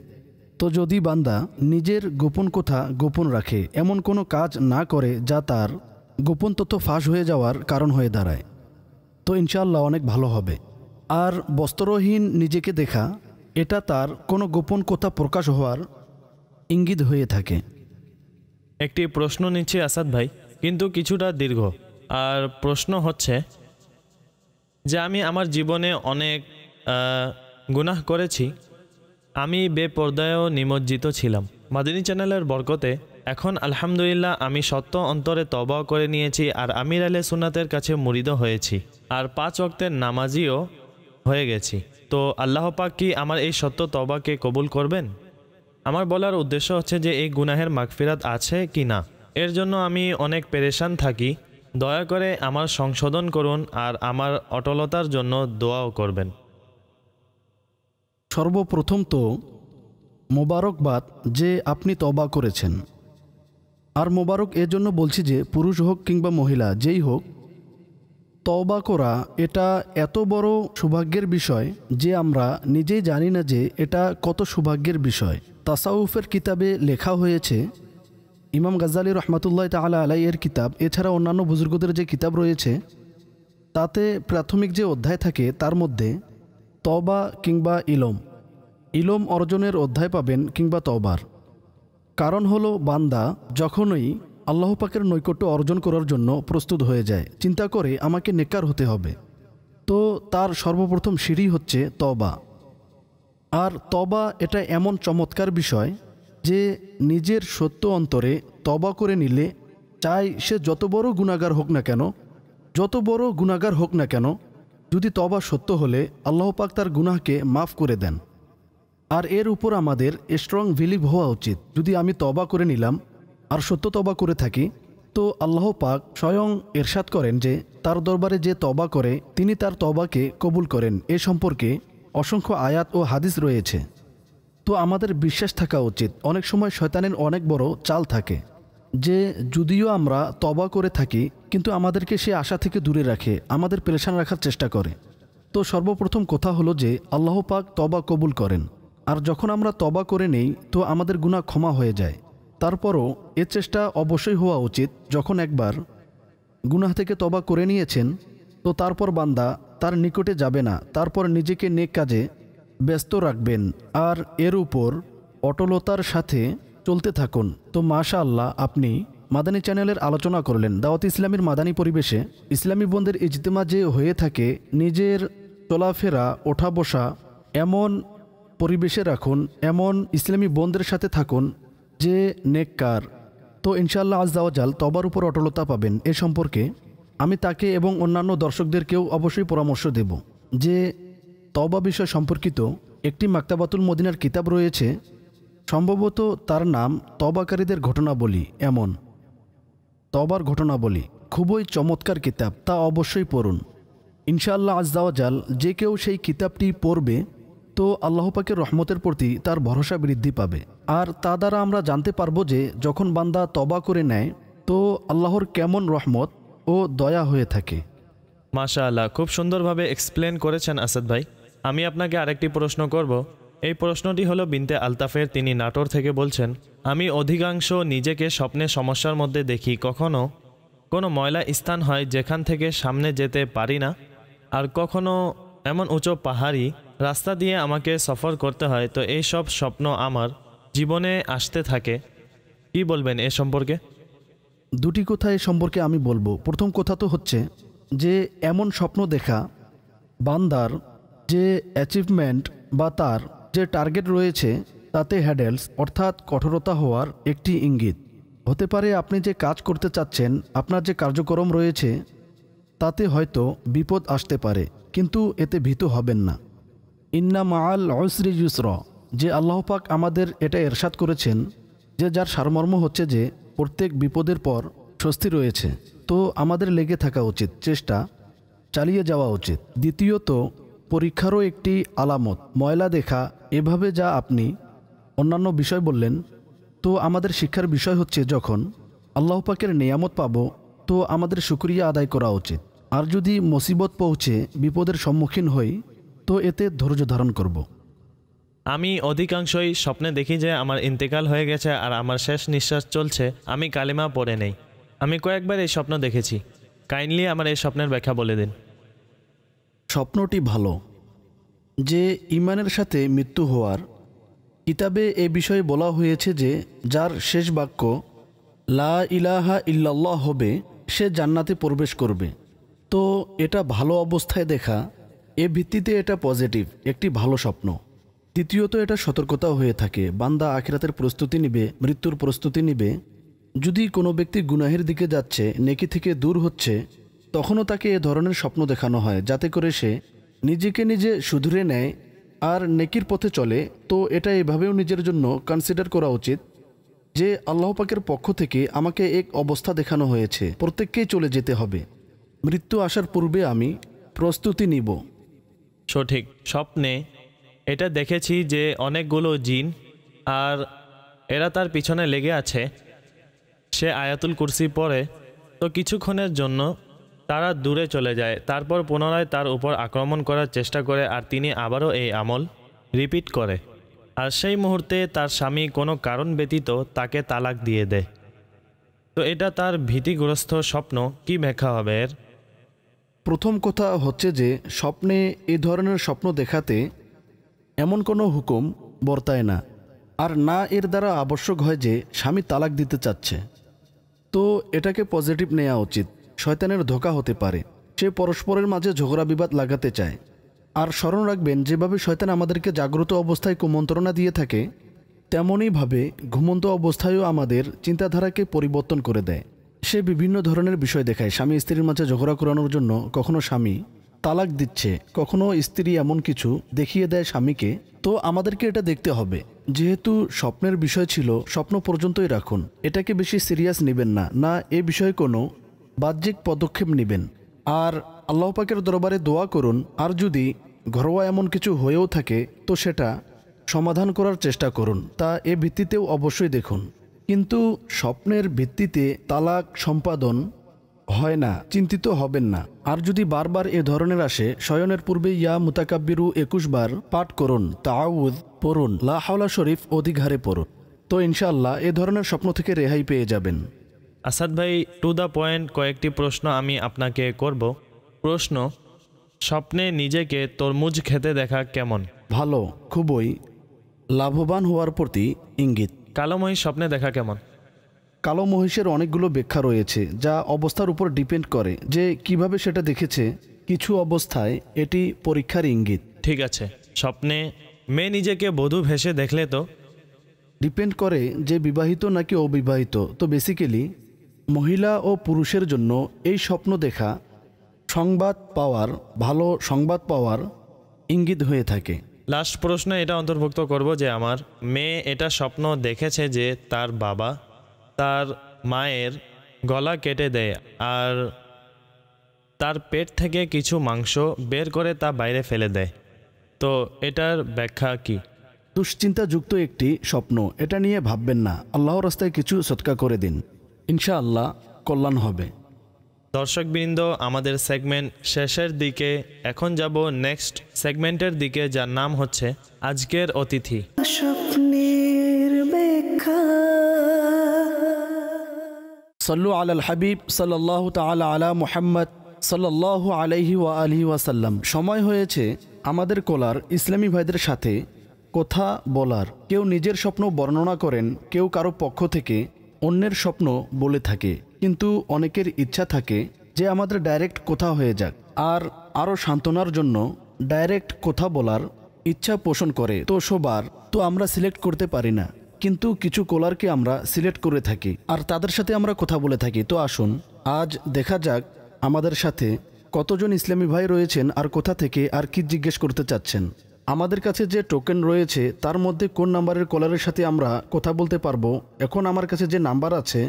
তো যদি বান্দা নিজের গোপন কথা গোপন রাখে, এমন কোনো কাজ না করে যা তার গোপন তথ্য ফাঁস হয়ে যাওয়ার কারণ হয়ে দাঁড়ায়, তো ইনশাআল্লাহ অনেক ভালো হবে। আর বস্ত্রহীন নিজেকে দেখা এটা তার কোনো গোপন কথা প্রকাশ হওয়ার ইঙ্গিত হয়ে থাকে। একটি প্রশ্ন নিচ্ছি আসাদ ভাই, কিন্তু কিছুটা দীর্ঘ। আর প্রশ্ন হচ্ছে যে আমি আমার জীবনে অনেক গুনাহ করেছি, আমি বেপর্দায়ও নিমজ্জিত ছিলাম। মাদানী চ্যানেলের বরকতে এখন আলহামদুলিল্লাহ আমি সত্য অন্তরে তওবা করে নিয়েছি, আর আমির আলে সুন্নাতের কাছে মুরিদ হয়েছি, আর 5 ওয়াক্তের নামাজিও হয়ে গেছি। তো আল্লাহ পাক কি আমার এই সত্য তওবাকে কবুল করবেন? আমার বলার উদ্দেশ্য হচ্ছে যে এই গুনাহের মাগফিরাত আছে কি না, এর জন্য আমি অনেক পেরেশান থাকি। দয়া করে আমার সংশোধন করুন, আর আমার অটলতার জন্য দোয়াও করবেন। সর্বপ্রথম তো মোবারকবাদ যে আপনি তওবা করেছেন, আর মোবারক এজন্য বলছি যে পুরুষ হোক কিংবা মহিলা যেই হোক, তওবা করা এটা এত বড় সৌভাগ্যের বিষয় যে আমরা নিজেই জানি না যে এটা কত সৌভাগ্যের বিষয়। তাসাউফের কিতাবে লেখা হয়েছে, ইমাম গাজ্জালি রহমাতুল্লাহ তাআলা আলাইহি এর কিতাব, এছাড়া অন্যান্য বুজুর্গদের যে কিতাব রয়েছে, তাতে প্রাথমিক যে অধ্যায় থাকে তার মধ্যে তওবা কিংবা ইলম অর্জনের অধ্যায় পাবেন, কিংবা তওবার। কারণ হলো বান্দা যখনই আল্লাহ পাকের নৈকট্য অর্জন করার জন্য প্রস্তুত হয়ে যায়, চিন্তা করে আমাকে নেককার হতে হবে, তো তার সর্বপ্রথম সিঁড়ি হচ্ছে তওবা। আর তওবা এটা এমন চমৎকার বিষয় যে নিজের সত্য অন্তরে তওবা করে নিলে, চাই সে যত বড় গুনাহগার হোক না কেন, যদি তওবা সত্য হলে আল্লাহ পাক তার গুনাহকে মাফ করে দেন। আর এর উপর আমাদের স্ট্রং বিলিভ হওয়া উচিত। যদি আমি তওবা করে নিলাম আর সত্য তওবা করে থাকি, তো আল্লাহ পাক স্বয়ং ইরশাদ করেন যে তার দরবারে যে তওবা করে তিনি তার তওবাকে কবুল করেন। এ সম্পর্কে অসংখ্য আয়াত ও হাদিস রয়েছে। তো আমাদের বিশ্বাস থাকা উচিত। অনেক সময় শয়তানের অনেক বড় চাল থাকে যে যদিও আমরা তওবা করে থাকি, কিন্তু আমাদেরকে সে আশা থেকে দূরে রাখে, আমাদের পেরেশান রাখার চেষ্টা করে। তো সর্বপ্রথম কথা হলো যে আল্লাহ পাক তওবা কবুল করেন, আর যখন আমরা তওবা করে নেই তো আমাদের গুনাহ ক্ষমা হয়ে যায়। তারপরও এর চেষ্টা অবশ্যই হওয়া উচিত, যখন একবার গুনাহ থেকে তওবা করে নিয়েছেন তো তারপর বান্দা তার নিকটে যাবে না, তারপর নিজেকে নেক কাজে ব্যস্ত রাখবেন, আর এর উপর অটলতার সাথে চলতে থাকুন। তো মাশাআল্লাহ, আপনি মাদানী চ্যানেলের আলোচনা করলেন। দাওয়াত ইসলামীর মাদানী পরিবেশে ইসলামী বোনদের ইজতেমা যে হয়ে থাকে, নিজের চলাফেরা ওঠা বসা এমন পরিবেশে রাখুন, এমন ইসলামী বোনদের সাথে থাকুন যে নেককার। তো ইনশাআল্লাহ আজ্জা ওয়া জাল তওবার উপর অটলতা পাবেন। এ সম্পর্কে আমি তাকে এবং অন্যান্য দর্শকদেরকেও অবশ্যই পরামর্শ দেব যে তওবা বিষয় সম্পর্কিত একটি মাকতাবাতুল মদিনার কিতাব রয়েছে, সম্ভবত তার নাম তওবাকারীদের ঘটনাবলী, এমন তওবার ঘটনাবলী, খুবই চমৎকার কিতাব, তা অবশ্যই পড়ুন। ইনশাআল্লাহ আজ্জা ওয়া জাল যে কেউ সেই কিতাবটি পড়বে তো আল্লাহ পাকের রহমতের প্রতি তার ভরসা বৃদ্ধি পাবে। আর তা দ্বারা আমরা জানতে পারবো যে যখন বান্দা তওবা করে নেয় তো আল্লাহর কেমন রহমত ও দয়া হয়ে থাকে। মাশাআল্লাহ, খুব সুন্দরভাবে এক্সপ্লেন করেছেন আসাদ ভাই। আমি আপনাকে আরেকটি প্রশ্ন করব। এই প্রশ্নটি হলো বিনতে আলতাফের, তিনি নাটোর থেকে বলছেন, আমি অধিকাংশ নিজেকে স্বপ্নে সমস্যার মধ্যে দেখি। কখনো কোনো ময়লা স্থান হয় যেখান থেকে সামনে যেতে পারি না, আর কখনো এমন উঁচু পাহাড়ি রাস্তা দিয়ে আমাকে সফর করতে হয়। তো এই সব স্বপ্ন আমার জীবনে আসতে থাকে, কি বলবেন এ সম্পর্কে? দুটি কথা এ সম্পর্কে আমি বলবো। প্রথম কথা তো হচ্ছে যে এমন স্বপ্ন দেখা বান্দার যে অ্যাচিভমেন্ট বা তার যে টার্গেট রয়েছে তাতে হ্যাডেলস অর্থাৎ কঠোরতা হওয়ার একটি ইঙ্গিত। হতে পারে আপনি যে কাজ করতে চাচ্ছেন, আপনার যে কার্যক্রম রয়েছে, তাতে হয়তো বিপদ আসতে পারে, কিন্তু এতে ভীত হবেন না। ইন্না মাআল উসরি ইউসরা, যে আল্লাহ পাক আমাদের এটা এরশাদ করেছেন যে যার সারমর্ম হচ্ছে যে প্রত্যেক বিপদের পর স্বস্তি রয়েছে। তো আমাদের লেগে থাকা উচিত, চেষ্টা চালিয়ে যাওয়া উচিত। দ্বিতীয়ত, পরীক্ষারও একটি আলামত ময়লা দেখা, এভাবে যা আপনি অন্যান্য বিষয় বললেন। তো আমাদের শিক্ষার বিষয় হচ্ছে যখন আল্লাহ পাকের নিয়ামত পাবো তো আমাদের শুকরিয়া আদায় করা উচিত। আর যদি মুসিবত পৌঁছে বিপদের সম্মুখীন হই তো এতে ধৈর্য ধারণ করব। আমি অধিকাংশই স্বপ্নে দেখি যে আমার ইন্তেকাল হয়ে গেছে আর আমার শেষ নিঃশ্বাস চলছে, আমি কালিমা পড়ে নেই। আমি কয়েকবার এই স্বপ্ন দেখেছি। কাইন্ডলি আমার এই স্বপ্নের ব্যাখ্যা বলে দিন। স্বপ্নটি ভালো যে ইমানের সাথে মৃত্যু হওয়ার কিতাবে এ বিষয়ে বলা হয়েছে যে যার শেষ বাক্য লা ইলাহা ইল্লাল্লাহ হবে সে জান্নাতে প্রবেশ করবে। তো এটা ভালো অবস্থায় দেখা, এ ভিত্তিতে এটা পজিটিভ, একটি ভালো স্বপ্ন। দ্বিতীয়ত, এটা সতর্কতাও হয়ে থাকে, বান্দা আখিরাতের প্রস্তুতি নিবে, মৃত্যুর প্রস্তুতি নিবে। যদি কোনো ব্যক্তি গুনাহের দিকে যাচ্ছে, নেকি থেকে দূর হচ্ছে, তখনও তাকে এ ধরনের স্বপ্ন দেখানো হয় যাতে করে সে নিজেকে নিজে শুধরে নেয় আর নেকির পথে চলে। তো এটা এভাবেও নিজের জন্য কনসিডার করা উচিত যে আল্লাহ পাকের পক্ষ থেকে আমাকে এক অবস্থা দেখানো হয়েছে, প্রত্যেককেই চলে যেতে হবে, মৃত্যু আসার পূর্বে আমি প্রস্তুতি নিব। সঠিক। স্বপ্নে এটা দেখেছি যে অনেকগুলো জিন আর এরা তার পিছনে লেগে আছে। সে আয়াতুল কুরসি পড়ে তো কিছুক্ষণের জন্য তারা দূরে চলে যায়, তারপর পুনরায় তার উপর আক্রমণ করার চেষ্টা করে আর তিনি আবারও এই আমল রিপিট করে। আর সেই মুহূর্তে তার স্বামী কোনো কারণ ব্যতীত তাকে তালাক দিয়ে দেয়। তো এটা তার ভীতিগ্রস্ত স্বপ্ন, কি ব্যাখ্যা হবে এর? প্রথম কথা হচ্ছে যে স্বপ্নে এই ধরনের স্বপ্ন দেখাতে এমন কোনো হুকুম বর্তায় না, আর না এর দ্বারা আবশ্যক হয় যে স্বামী তালাক দিতে চাচ্ছে। তো এটাকে পজিটিভ নেওয়া উচিত। শয়তানের ধোঁকা হতে পারে, সে পরস্পরের মাঝে ঝগড়া বিবাদ লাগাতে চায়। আর স্মরণ রাখবেন, যেভাবে শয়তান আমাদেরকে জাগ্রত অবস্থায় কুমন্ত্রণা দিয়ে থাকে, তেমনইভাবে ঘুমন্ত অবস্থায়ও আমাদের চিন্তাধারাকে পরিবর্তন করে দেয়। সে বিভিন্ন ধরনের বিষয় দেখায়, স্বামী স্ত্রীর মাঝে ঝগড়া করানোর জন্য কখনো স্বামী তালাক দিচ্ছে, কখনো স্ত্রী এমন কিছু দেখিয়ে দেয় স্বামীকে। তো আমাদেরকে এটা দেখতে হবে, যেহেতু স্বপ্নের বিষয় ছিল স্বপ্ন পর্যন্তই রাখুন, এটাকে বেশি সিরিয়াস নেবেন না, না এ বিষয়ে কোনো বাহ্যিক পদক্ষেপ নেবেন। আর আল্লাহ পাকের দরবারে দোয়া করুন, আর যদি ঘরোয়া এমন কিছু হয়েও থাকে তো সেটা সমাধান করার চেষ্টা করুন, তা এ ভিত্তিতেও অবশ্যই দেখুন। কিন্তু স্বপ্নের ভিত্তিতে তালাক সম্পাদন হয় না, চিন্তিত হবেন না। আর যদি বারবার এ ধরনের আসে, শয়নের পূর্বে ইয়া মুতাকাব্বিরু 21 বার পাঠ করুন, তাআউযু পড়ুন, লা হাওলা শরীফ অধিকারে পড়ুন। তো ইনশাআল্লাহ এ ধরনের স্বপ্ন থেকে রেহাই পেয়ে যাবেন। আসাদ ভাই, টু দ্য পয়েন্ট কয়েকটি প্রশ্ন আমি আপনাকে করব। প্রশ্ন: স্বপ্নে নিজেকে তরমুজ খেতে দেখা কেমন? ভালো, খুবই লাভবান হওয়ার প্রতি ইঙ্গিত। কালো মহিষ স্বপ্নে দেখা কেমন? কালো মহিষের অনেকগুলো ব্যাখ্যা রয়েছে, যা অবস্থার উপর ডিপেন্ড করে যে কিভাবে সেটা দেখেছে। কিছু অবস্থায় এটি পরীক্ষার ইঙ্গিত। ঠিক আছে। স্বপ্নে মেয়ে নিজেকে বধূ ভেসে দেখলে তো? ডিপেন্ড করে যে বিবাহিত নাকি অবিবাহিত। তো বেসিক্যালি মহিলা ও পুরুষের জন্য এই স্বপ্ন দেখা সংবাদ পাওয়ার, ভালো সংবাদ পাওয়ার ইঙ্গিত হয়ে থাকে। লাস্ট প্রশ্ন এটা অন্তর্ভুক্ত করব যে আমার মেয়ে এটা স্বপ্ন দেখেছে যে তার বাবা তার মায়ের গলা কেটে দেয় আর তার পেট থেকে কিছু মাংস বের করে তা বাইরে ফেলে দেয়। তো এটার ব্যাখ্যা কি? দুশ্চিন্তাযুক্ত একটি স্বপ্ন, এটা নিয়ে ভাববেন না। আল্লাহর রাস্তায় কিছু সদকা করে দিন, ইনশাআল্লাহ কল্যাণ হবে। দর্শকবৃন্দ, আমাদের সেগমেন্ট শেষের দিকে। এখন যাব নেক্সট সেগমেন্টের দিকে, যার নাম হচ্ছে আজকের অতিথি। স্বপ্নের ব্যাখ্যা। সাল্লু আলাল হাবিব সাল্লাল্লাহু তাআলা আলা মুহাম্মদ সাল্লাল্লাহু আলাইহি ওয়া আলিহি ওয়াসাল্লাম। সময় হয়েছে আমাদের কোলার ইসলামী ভাইদের সাথে কথা বলার। কেউ নিজের স্বপ্ন বর্ণনা করেন, কেউ কারো পক্ষ থেকে অন্যের স্বপ্ন বলে থাকে, কিন্তু অনেকের ইচ্ছা থাকে যে আমাদের ডাইরেক্ট কথা হয়ে যাক, আর আরও সান্ত্বনার জন্য ডাইরেক্ট কথা বলার ইচ্ছা পোষণ করে। তো সবার তো আমরা সিলেক্ট করতে পারি না। কিন্তু কিছু কলারকে আমরা সিলেক্ট করে থাকি আর তাদের সাথে আমরা কথা বলে থাকি। তো আসুন আজ দেখা যাক আমাদের সাথে কতজন ইসলামী ভাই রয়েছেন আর কোথা থেকে আর কি জিজ্ঞেস করতে চাচ্ছেন। আমাদের কাছে যে টোকেন রয়েছে তার মধ্যে কোন নাম্বারের কলারের সাথে আমরা কথা বলতে পারবো। এখন আমার কাছে যে নাম্বার আছে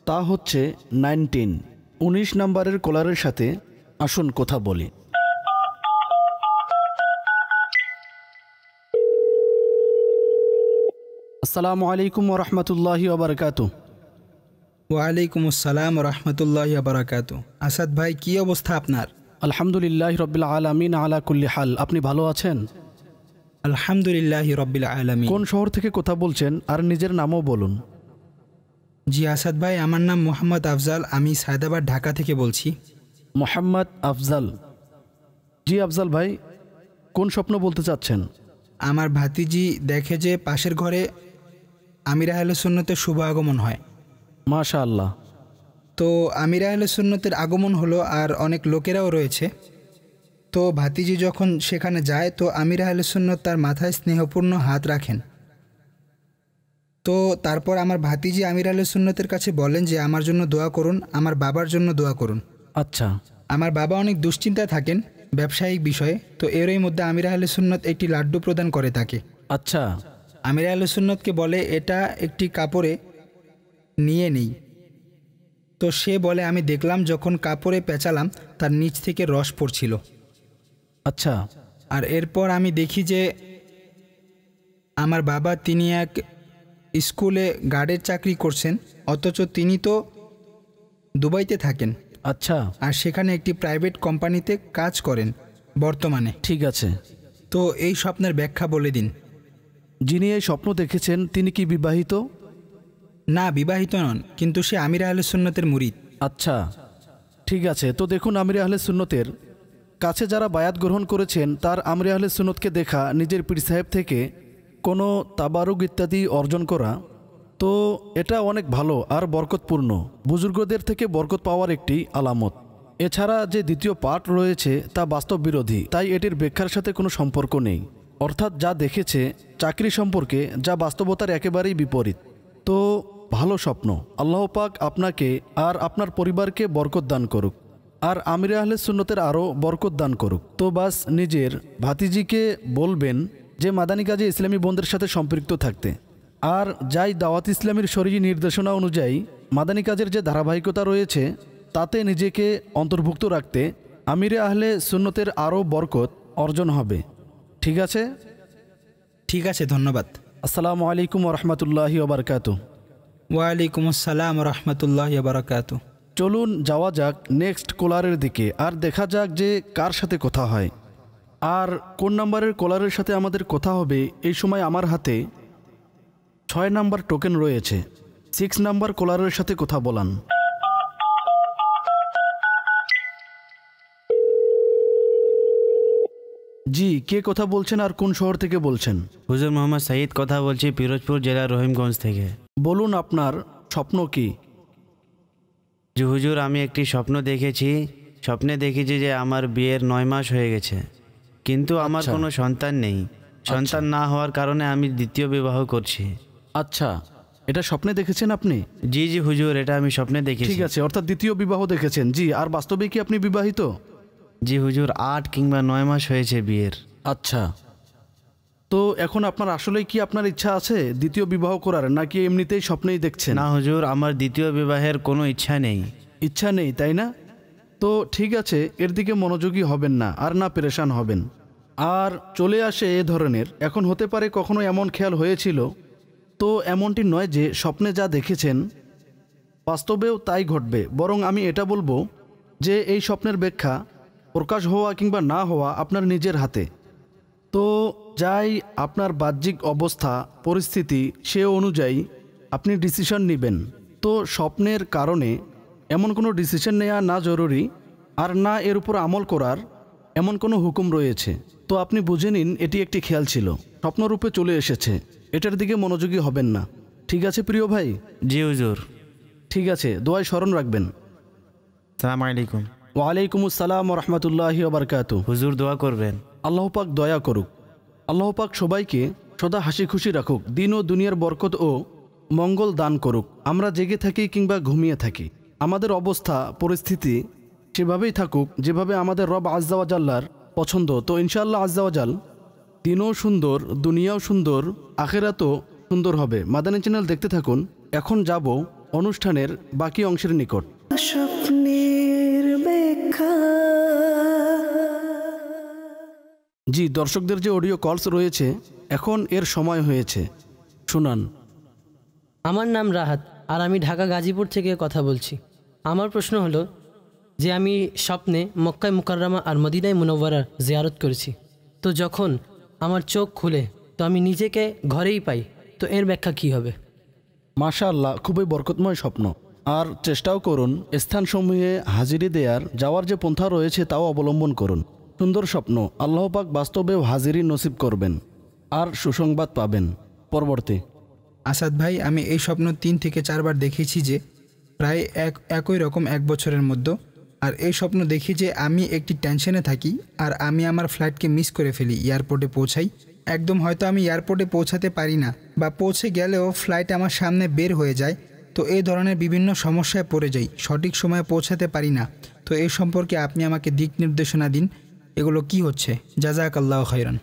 তা হচ্ছে 19 নাম্বারের কলারের সাথে আসুন কথা বলি। আসসালামু আলাইকুম ওরহমতুল্লাহি ওবরকাতু। ওয়ালাইকুম আসসালাম রহমতুল্লাহ বারাকাত। আসাদ ভাই, কি অবস্থা আপনার? আলহামদুলিল্লাহ রব্বিল আলামিন আলা কুল্লি হাল। আপনি ভালো আছেন? আলহামদুলিল্লাহ রব্বিল আলামিন। কোন শহর থেকে কথা বলছেন আর নিজের নামও বলুন। জি আসাদ ভাই, আমার নাম মোহাম্মদ আফজাল, আমি সায়দাবাদ ঢাকা থেকে বলছি। মোহাম্মদ আফজাল। জি আফজাল ভাই, কোন স্বপ্ন বলতে চাচ্ছেন? আমার ভাতিজি দেখে যে পাশের ঘরে আমির আহলে সুন্নতের শুভ আগমন হয়। মাশাআল্লাহ। তো আমির আহলে সুন্নতের আগমন হলো আর অনেক লোকেরাও রয়েছে। তো ভাতিজি যখন সেখানে যায় তো আমির আহলে সুন্নত তার মাথায় স্নেহপূর্ণ হাত রাখেন। তো তারপর আমার ভাতিজি আমির আহলে সুন্নতের কাছে বলেন যে আমার জন্য দোয়া করুন, আমার বাবার জন্য দোয়া করুন। আচ্ছা। আমার বাবা অনেক দুশ্চিন্তায় থাকেন ব্যবসায়িক বিষয়ে। তো এরই মধ্যে আমির আহলে সুন্নত একটি লাড্ডু প্রদান করে তাকে। আচ্ছা। আমির আহলে সুন্নতকে বলে এটা একটি কাপড়ে নিয়ে নেই। তো সে বলে আমি দেখলাম যখন কাপড়ে পেঁচালাম তার নিচ থেকে রস পড়ছিল। আচ্ছা। আর এরপর আমি দেখি যে আমার বাবা তিনি এক স্কুলে গার্ডের চাকরি করছেন, অথচ তিনি তো দুবাইতে থাকেন। আচ্ছা। আর সেখানে একটি প্রাইভেট কোম্পানিতে কাজ করেন বর্তমানে। ঠিক আছে। তো এই স্বপ্নের ব্যাখ্যা বলে দিন। যিনি এই স্বপ্ন দেখেছেন তিনি কি বিবাহিত? না, বিবাহিত নন, কিন্তু সে আমির আহলে সুন্নতের মুরিদ। আচ্ছা, ঠিক আছে। তো দেখুন, আমির আহলে সুন্নতের কাছে যারা বায়াত গ্রহণ করেছেন তার আমির আহলে সুন্নতকে দেখা, নিজের পীর সাহেব থেকে কোনো তাবারুক ইত্যাদি অর্জন করা, তো এটা অনেক ভালো আর বরকতপূর্ণ, বুজুর্গদের থেকে বরকত পাওয়ার একটি আলামত। এছাড়া যে দ্বিতীয় পার্ট রয়েছে তা বাস্তব বিরোধী, তাই এটির ব্যাখ্যার সাথে কোনো সম্পর্ক নেই। অর্থাৎ যা দেখেছে চাকরি সম্পর্কে, যা বাস্তবতার একেবারেই বিপরীত। তো ভালো স্বপ্ন। আল্লাহ পাক আপনাকে আর আপনার পরিবারকে বরকত দান করুক, আর আমির আহলে সুন্নতের আরও বরকত দান করুক। তো বাস নিজের ভাতিজিকে বলবেন যে মাদানী কাজে ইসলামী বন্ধের সাথে সম্পৃক্ত থাকতে, আর যাই দাওয়াত ইসলামীর শরীয়ী নির্দেশনা অনুযায়ী মাদানী কাজের যে ধারাবাহিকতা রয়েছে তাতে নিজেকে অন্তর্ভুক্ত রাখতে আমিরে আহলে সুন্নতের আরও বরকত অর্জন হবে। ঠিক আছে? ঠিক আছে, ধন্যবাদ। আসসালামু আলাইকুম ওরহমতুল্লাহি ওবরকাতু। ওয়ালাইকুম আসসালাম রহমতুল্লাহ বারাকাত। চলুন যাওয়া যাক নেক্সট কলারের দিকে, আর দেখা যাক যে কার সাথে কথা হয় আর কোন নাম্বারের কলারের সাথে আমাদের কথা হবে। এই সময় আমার হাতে 6 নাম্বার টোকেন রয়েছে। 6 নাম্বার কলারের সাথে কথা বলান। জি, কে কথা বলছেন আর কোন শহর থেকে বলছেন? হুজুর মোহাম্মদ সাঈদ কথা বলছি, পিরোজপুর জেলা রহিমগঞ্জ থেকে। বলুন আপনার স্বপ্ন কি? জি হুজুর, আমি একটি স্বপ্ন দেখেছি। স্বপ্নে দেখেছি যে আমার বিয়ের 9 মাস হয়ে গেছে, কিন্তু আমার কোনো সন্তান নেই। সন্তান না হওয়ার কারণে আমি দ্বিতীয় বিবাহ করছি। আচ্ছা, এটা স্বপ্নে দেখেছেন আপনি? জি জি হুজুর, এটা আমি স্বপ্নে দেখেছি। ঠিক আছে, অর্থাৎ দ্বিতীয় বিবাহ দেখেছেন। জি, আর বাস্তবে কি আপনি বিবাহিত? জি হুজুর, 8 কিংবা 9 মাস হয়েছে বিয়ের। আচ্ছা, তো এখন আপনার আসলে কি আপনার ইচ্ছা আছে দ্বিতীয় বিবাহ করার, নাকি এমনিতেই স্বপ্নেই দেখছেন? না হুজুর, আমার দ্বিতীয় বিবাহের কোনো ইচ্ছা নেই। ইচ্ছা নেই, তাই না? তো ঠিক আছে, এর দিকে মনোযোগী হবেন না আর না পেরেশান হবেন। আর চলে আসে এ ধরনের, এখন হতে পারে কখনো এমন খেয়াল হয়েছিল, তো এমনটি নয় যে স্বপ্নে যা দেখেছেন বাস্তবেও তাই ঘটবে। বরং আমি এটা বলবো যে এই স্বপ্নের ব্যাখ্যা প্রকাশ হওয়া কিংবা না হওয়া আপনার নিজের হাতে। তো যাই আপনার বাহ্যিক অবস্থা পরিস্থিতি সে অনুযায়ী আপনি ডিসিশন নেবেন। তো স্বপ্নের কারণে এমন কোনো ডিসিশন নেওয়া না জরুরি, আর না এর উপর আমল করার এমন কোনো হুকুম রয়েছে। তো আপনি বুঝে নিন এটি একটি খেয়াল ছিল, স্বপ্নরূপে চলে এসেছে, এটার দিকে মনোযোগী হবেন না। ঠিক আছে প্রিয় ভাই? জি হুজুর। ঠিক আছে, দোয়ায় স্মরণ রাখবেন। আসসালামু আলাইকুম। ওয়ালাইকুম আসসালাম রহমতুল্লাহি ওয়া বারাকাতুহু। হুজুর দোয়া করবেন। আল্লাহ পাক দয়া করুক। আল্লাহ পাক সবাইকে সদা হাসি খুশি রাখুক, দিন ও দুনিয়ার বরকত ও মঙ্গল দান করুক। আমরা জেগে থাকি কিংবা ঘুমিয়ে থাকি, আমাদের অবস্থা পরিস্থিতি সেভাবেই থাকুক যেভাবে আমাদের রব আজ্জা ওয়াজাল্লার পছন্দ। তো ইনশাআল্লাহ আজ্জা ওয়াজাল দিনও সুন্দর, দুনিয়াও সুন্দর, আখেরাতও সুন্দর হবে। মাদানী চ্যানেল দেখতে থাকুন। এখন যাব অনুষ্ঠানের বাকি অংশের নিকট। স্বপ্নের ব্যাখ্যা। জি, দর্শকদের যে অডিও কলস রয়েছে এখন এর সময় হয়েছে, শুনান। আমার নাম রাহাত আর আমি ঢাকা গাজীপুর থেকে কথা বলছি। আমার প্রশ্ন হলো যে আমি স্বপ্নে মক্কায় মুকাররমা আর মদিনায় মুনওয়ারার জিয়ারত করেছি। তো যখন আমার চোখ খুলে তো আমি নিজেকে ঘরেই পাই, তো এর ব্যাখ্যা কী হবে? মাশাআল্লাহ, খুবই বরকতময় স্বপ্ন। আর চেষ্টাও করুন স্থানসমূহে হাজিরি দেওয়ার যাওয়ার যে পন্থা রয়েছে তাও অবলম্বন করুন। সুন্দর স্বপ্ন, আল্লাহ পাক বাস্তবেও হাজিরি নসিব করবেন আর সুসংবাদ পাবেন। পরবর্তী। আসাদ ভাই, আমি এই স্বপ্ন 3 থেকে 4 বার দেখেছি, যে প্রায় একই রকম 1 বছরের মধ্যে। আর এই স্বপ্ন দেখি যে আমি একটি টেনশনে থাকি আর আমি আমার ফ্লাইটকে মিস করে ফেলি, এয়ারপোর্টে পৌঁছাই একদম, হয়তো আমি এয়ারপোর্টে পৌঁছাতে পারি না বা পৌঁছে গেলেও ফ্লাইট আমার সামনে বের হয়ে যায়। তো এই ধরনের বিভিন্ন সমস্যায় পড়ে যাই, সঠিক সময়ে পৌঁছাতে পারি না। তো এই সম্পর্কে আপনি আমাকে দিক নির্দেশনা দিন, এগুলো কি হচ্ছে? জাযাকাল্লাহু খাইরান।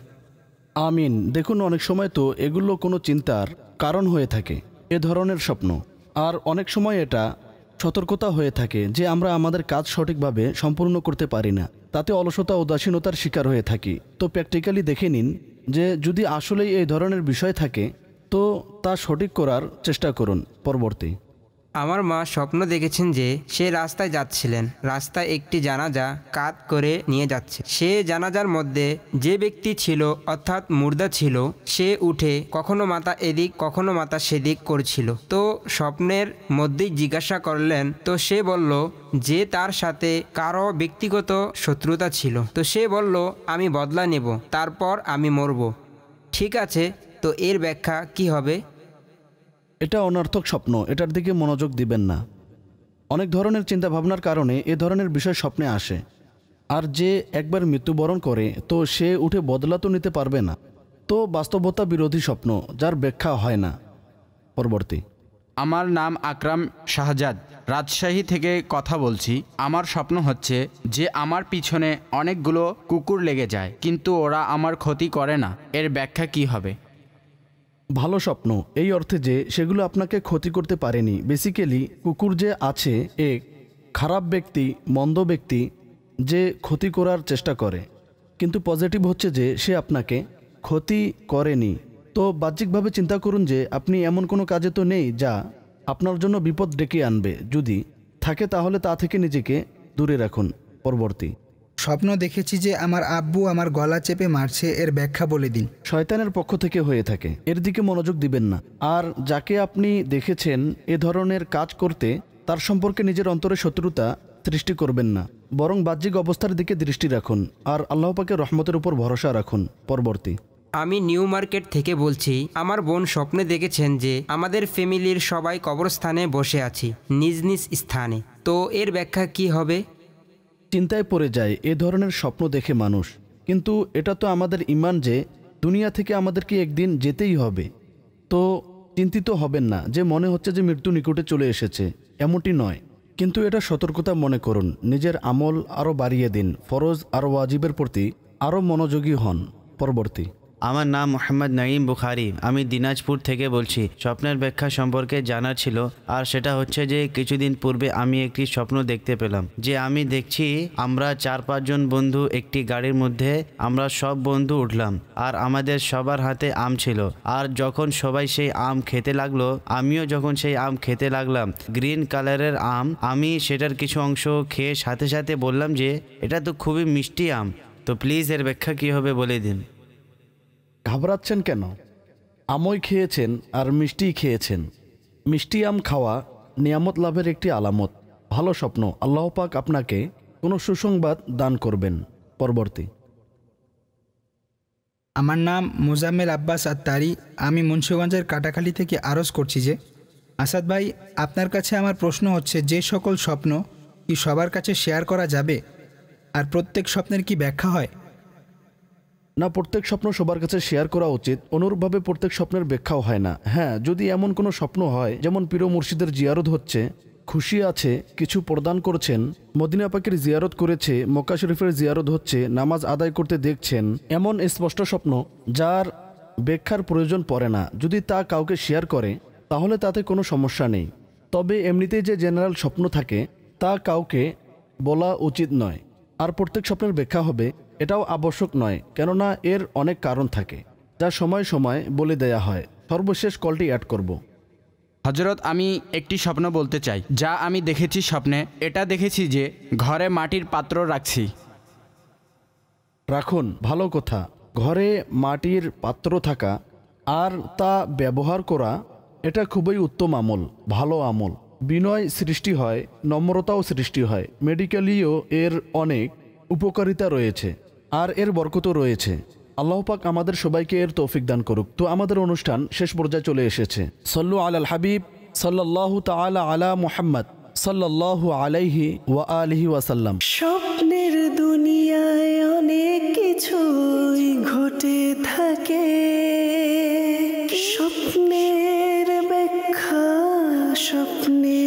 আমিন। দেখুন, অনেক সময় তো এগুলো কোনো চিন্তার কারণ হয়ে থাকে, এ ধরনের স্বপ্ন। আর অনেক সময় এটা সতর্কতা হয়ে থাকে যে আমরা আমাদের কাজ সঠিকভাবে সম্পূর্ণ করতে পারি না, তাতে অলসতা উদাসীনতার শিকার হয়ে থাকি। তো প্র্যাকটিক্যালি দেখে নিন যে যদি আসলেই এই ধরনের বিষয় থাকে তো তা সঠিক করার চেষ্টা করুন। পরবর্তী। আমার মা স্বপ্ন দেখেছেন যে সে রাস্তায় যাচ্ছিলেন, রাস্তায় একটি জানাজা কাঁধ করে নিয়ে যাচ্ছে। সে জানাজার মধ্যে যে ব্যক্তি ছিল অর্থাৎ মুর্দা ছিল, সে উঠে কখনো মাথা এদিক কখনো মাথা সেদিক করছিল। তো স্বপ্নের মধ্যেই জিজ্ঞাসা করলেন, তো সে বলল যে তার সাথে কারো ব্যক্তিগত শত্রুতা ছিল। তো সে বলল আমি বদলা নেব, তারপর আমি মরব। ঠিক আছে, তো এর ব্যাখ্যা কি হবে? এটা অনর্থক স্বপ্ন, এটার দিকে মনোযোগ দিবেন না। অনেক ধরনের চিন্তাভাবনার কারণে এ ধরনের বিষয় স্বপ্নে আসে। আর যে একবার মৃত্যুবরণ করে তো সে উঠে বদলা তো নিতে পারবে না। তো বাস্তবতা বিরোধী স্বপ্ন, যার ব্যাখ্যা হয় না। পরবর্তী। আমার নাম আকরাম শাহজাদ, রাজশাহী থেকে কথা বলছি। আমার স্বপ্ন হচ্ছে যে আমার পিছনে অনেকগুলো কুকুর লেগে যায়, কিন্তু ওরা আমার ক্ষতি করে না। এর ব্যাখ্যা কি হবে? ভালো স্বপ্ন, এই অর্থে যে সেগুলো আপনাকে ক্ষতি করতে পারেনি। বেসিক্যালি কুকুর যে আছে এক খারাপ ব্যক্তি, মন্দ ব্যক্তি যে ক্ষতি করার চেষ্টা করে, কিন্তু পজিটিভ হচ্ছে যে সে আপনাকে ক্ষতি করেনি। তো বাহ্যিকভাবে চিন্তা করুন যে আপনি এমন কোনো কাজে তো নেই যা আপনার জন্য বিপদ ডেকে আনবে। যদি থাকে তাহলে তা থেকে নিজেকে দূরে রাখুন। পরবর্তী। স্বপ্ন দেখেছি যে আমার আব্বু আমার গলা চেপে মারছে, এর ব্যাখ্যা বলে দিন। শয়তানের পক্ষ থেকে হয়ে থাকে, এর দিকে মনোযোগ দিবেন না। আর যাকে আপনি দেখেছেন এ ধরনের কাজ করতে, তার সম্পর্কে নিজের অন্তরে শত্রুতা সৃষ্টি করবেন না, বরং বাহ্যিক অবস্থার দিকে দৃষ্টি রাখুন আর আল্লাহ পাকের রহমতের উপর ভরসা রাখুন। পরবর্তী। আমি নিউ মার্কেট থেকে বলছি। আমার বোন স্বপ্নে দেখেছেন যে আমাদের ফ্যামিলির সবাই কবরস্থানে বসে আছি, নিজ নিজ স্থানে। তো এর ব্যাখ্যা কি হবে? চিন্তায় পড়ে যায় এ ধরনের স্বপ্ন দেখে মানুষ, কিন্তু এটা তো আমাদের ঈমান যে দুনিয়া থেকে আমাদেরকে একদিন যেতেই হবে। তো চিন্তিত হবেন না যে মনে হচ্ছে যে মৃত্যু নিকটে চলে এসেছে, এমনটি নয়। কিন্তু এটা সতর্কতা মনে করুন, নিজের আমল আরও বাড়িয়ে দিন, ফরজ আর ওয়াজিবের প্রতি আরও মনোযোগী হন। পরবর্তী। আমার নাম মোহাম্মদ নাঈম বুখারি, আমি দিনাজপুর থেকে বলছি। স্বপ্নের ব্যাখ্যা সম্পর্কে জানার ছিল, আর সেটা হচ্ছে যে কিছুদিন পূর্বে আমি একটি স্বপ্ন দেখতে পেলাম যে আমি দেখছি আমরা 4-5 জন বন্ধু একটি গাড়ির মধ্যে, আমরা সব বন্ধু উঠলাম আর আমাদের সবার হাতে আম ছিল। আর যখন সবাই সেই আম খেতে লাগলো, আমিও যখন সেই আম খেতে লাগলাম, গ্রিন কালারের আম, আমি সেটার কিছু অংশ খেয়ে সাথে সাথে বললাম যে এটা তো খুবই মিষ্টি আম। তো প্লিজ এর ব্যাখ্যা কী হবে বলে দিন। ঘাবড়াচ্ছেন কেন? আমই খেয়েছেন আর মিষ্টিই খেয়েছেন। মিষ্টি আম খাওয়া নিয়ামত লাভের একটি আলামত। ভালো স্বপ্ন, আল্লাহ পাক আপনাকে কোনো সুসংবাদ দান করবেন। পরবর্তী। আমার নাম মুজাম্মেল আব্বাস আত্তারি, আমি মুন্সিগঞ্জের কাটাখালী থেকে আরজ করছি যে আসাদ ভাই, আপনার কাছে আমার প্রশ্ন হচ্ছে যে সকল স্বপ্ন কি সবার কাছে শেয়ার করা যাবে, আর প্রত্যেক স্বপ্নের কি ব্যাখ্যা হয়? না প্রত্যেক স্বপ্ন সবার কাছে শেয়ার করা উচিত, অনুরূপভাবে প্রত্যেক স্বপ্নের ব্যাখ্যাও হয় না। হ্যাঁ, যদি এমন কোনো স্বপ্ন হয় যেমন পীর মুর্শিদের জিয়ারত হচ্ছে, খুশি আছে, কিছু প্রদান করছেন, মদিনা পাকের জিয়ারত করেছে, মক্কা শরীফের জিয়ারত হচ্ছে, নামাজ আদায় করতে দেখছেন, এমন স্পষ্ট স্বপ্ন যার ব্যাখ্যার প্রয়োজন পড়ে না, যদি তা কাউকে শেয়ার করে তাহলে তাতে কোনো সমস্যা নেই। তবে এমনিতেই যে জেনারেল স্বপ্ন থাকে তা কাউকে বলা উচিত নয়। আর প্রত্যেক স্বপ্নের ব্যাখ্যা হবে এটাও আবশ্যক নয়, কেননা এর অনেক কারণ থাকে যা সময় সময় বলে দেয়া হয়। সর্বশেষ কলটি অ্যাড করব। হজরত, আমি একটি স্বপ্ন বলতে চাই যা আমি দেখেছি স্বপ্নে। এটা দেখেছি যে ঘরে মাটির পাত্র রাখছি। রাখুন, ভালো কথা। ঘরে মাটির পাত্র থাকা আর তা ব্যবহার করা এটা খুবই উত্তম আমল, ভালো আমল। বিনয় সৃষ্টি হয়, নম্রতাও সৃষ্টি হয়। মেডিকেলিও এর অনেক উপকারিতা রয়েছে আর এর বরকতও রয়েছে। আল্লাহ পাক আমাদের সবাইকে এর তৌফিক দান করুক। তো আমাদের অনুষ্ঠান শেষ পর্যায়ে চলে এসেছে। সল্লু আলাল হাবিব সাল্লাল্লাহু তাআলা আলা মুহাম্মদ সাল্লাল্লাহু আলাইহি ওয়া আলিহি ওয়াসাল্লাম। স্বপ্নের দুনিয়ায় অনেক কিছুই ঘটে থাকে, স্বপ্নের ব্যাখ্যা স্বপ্নে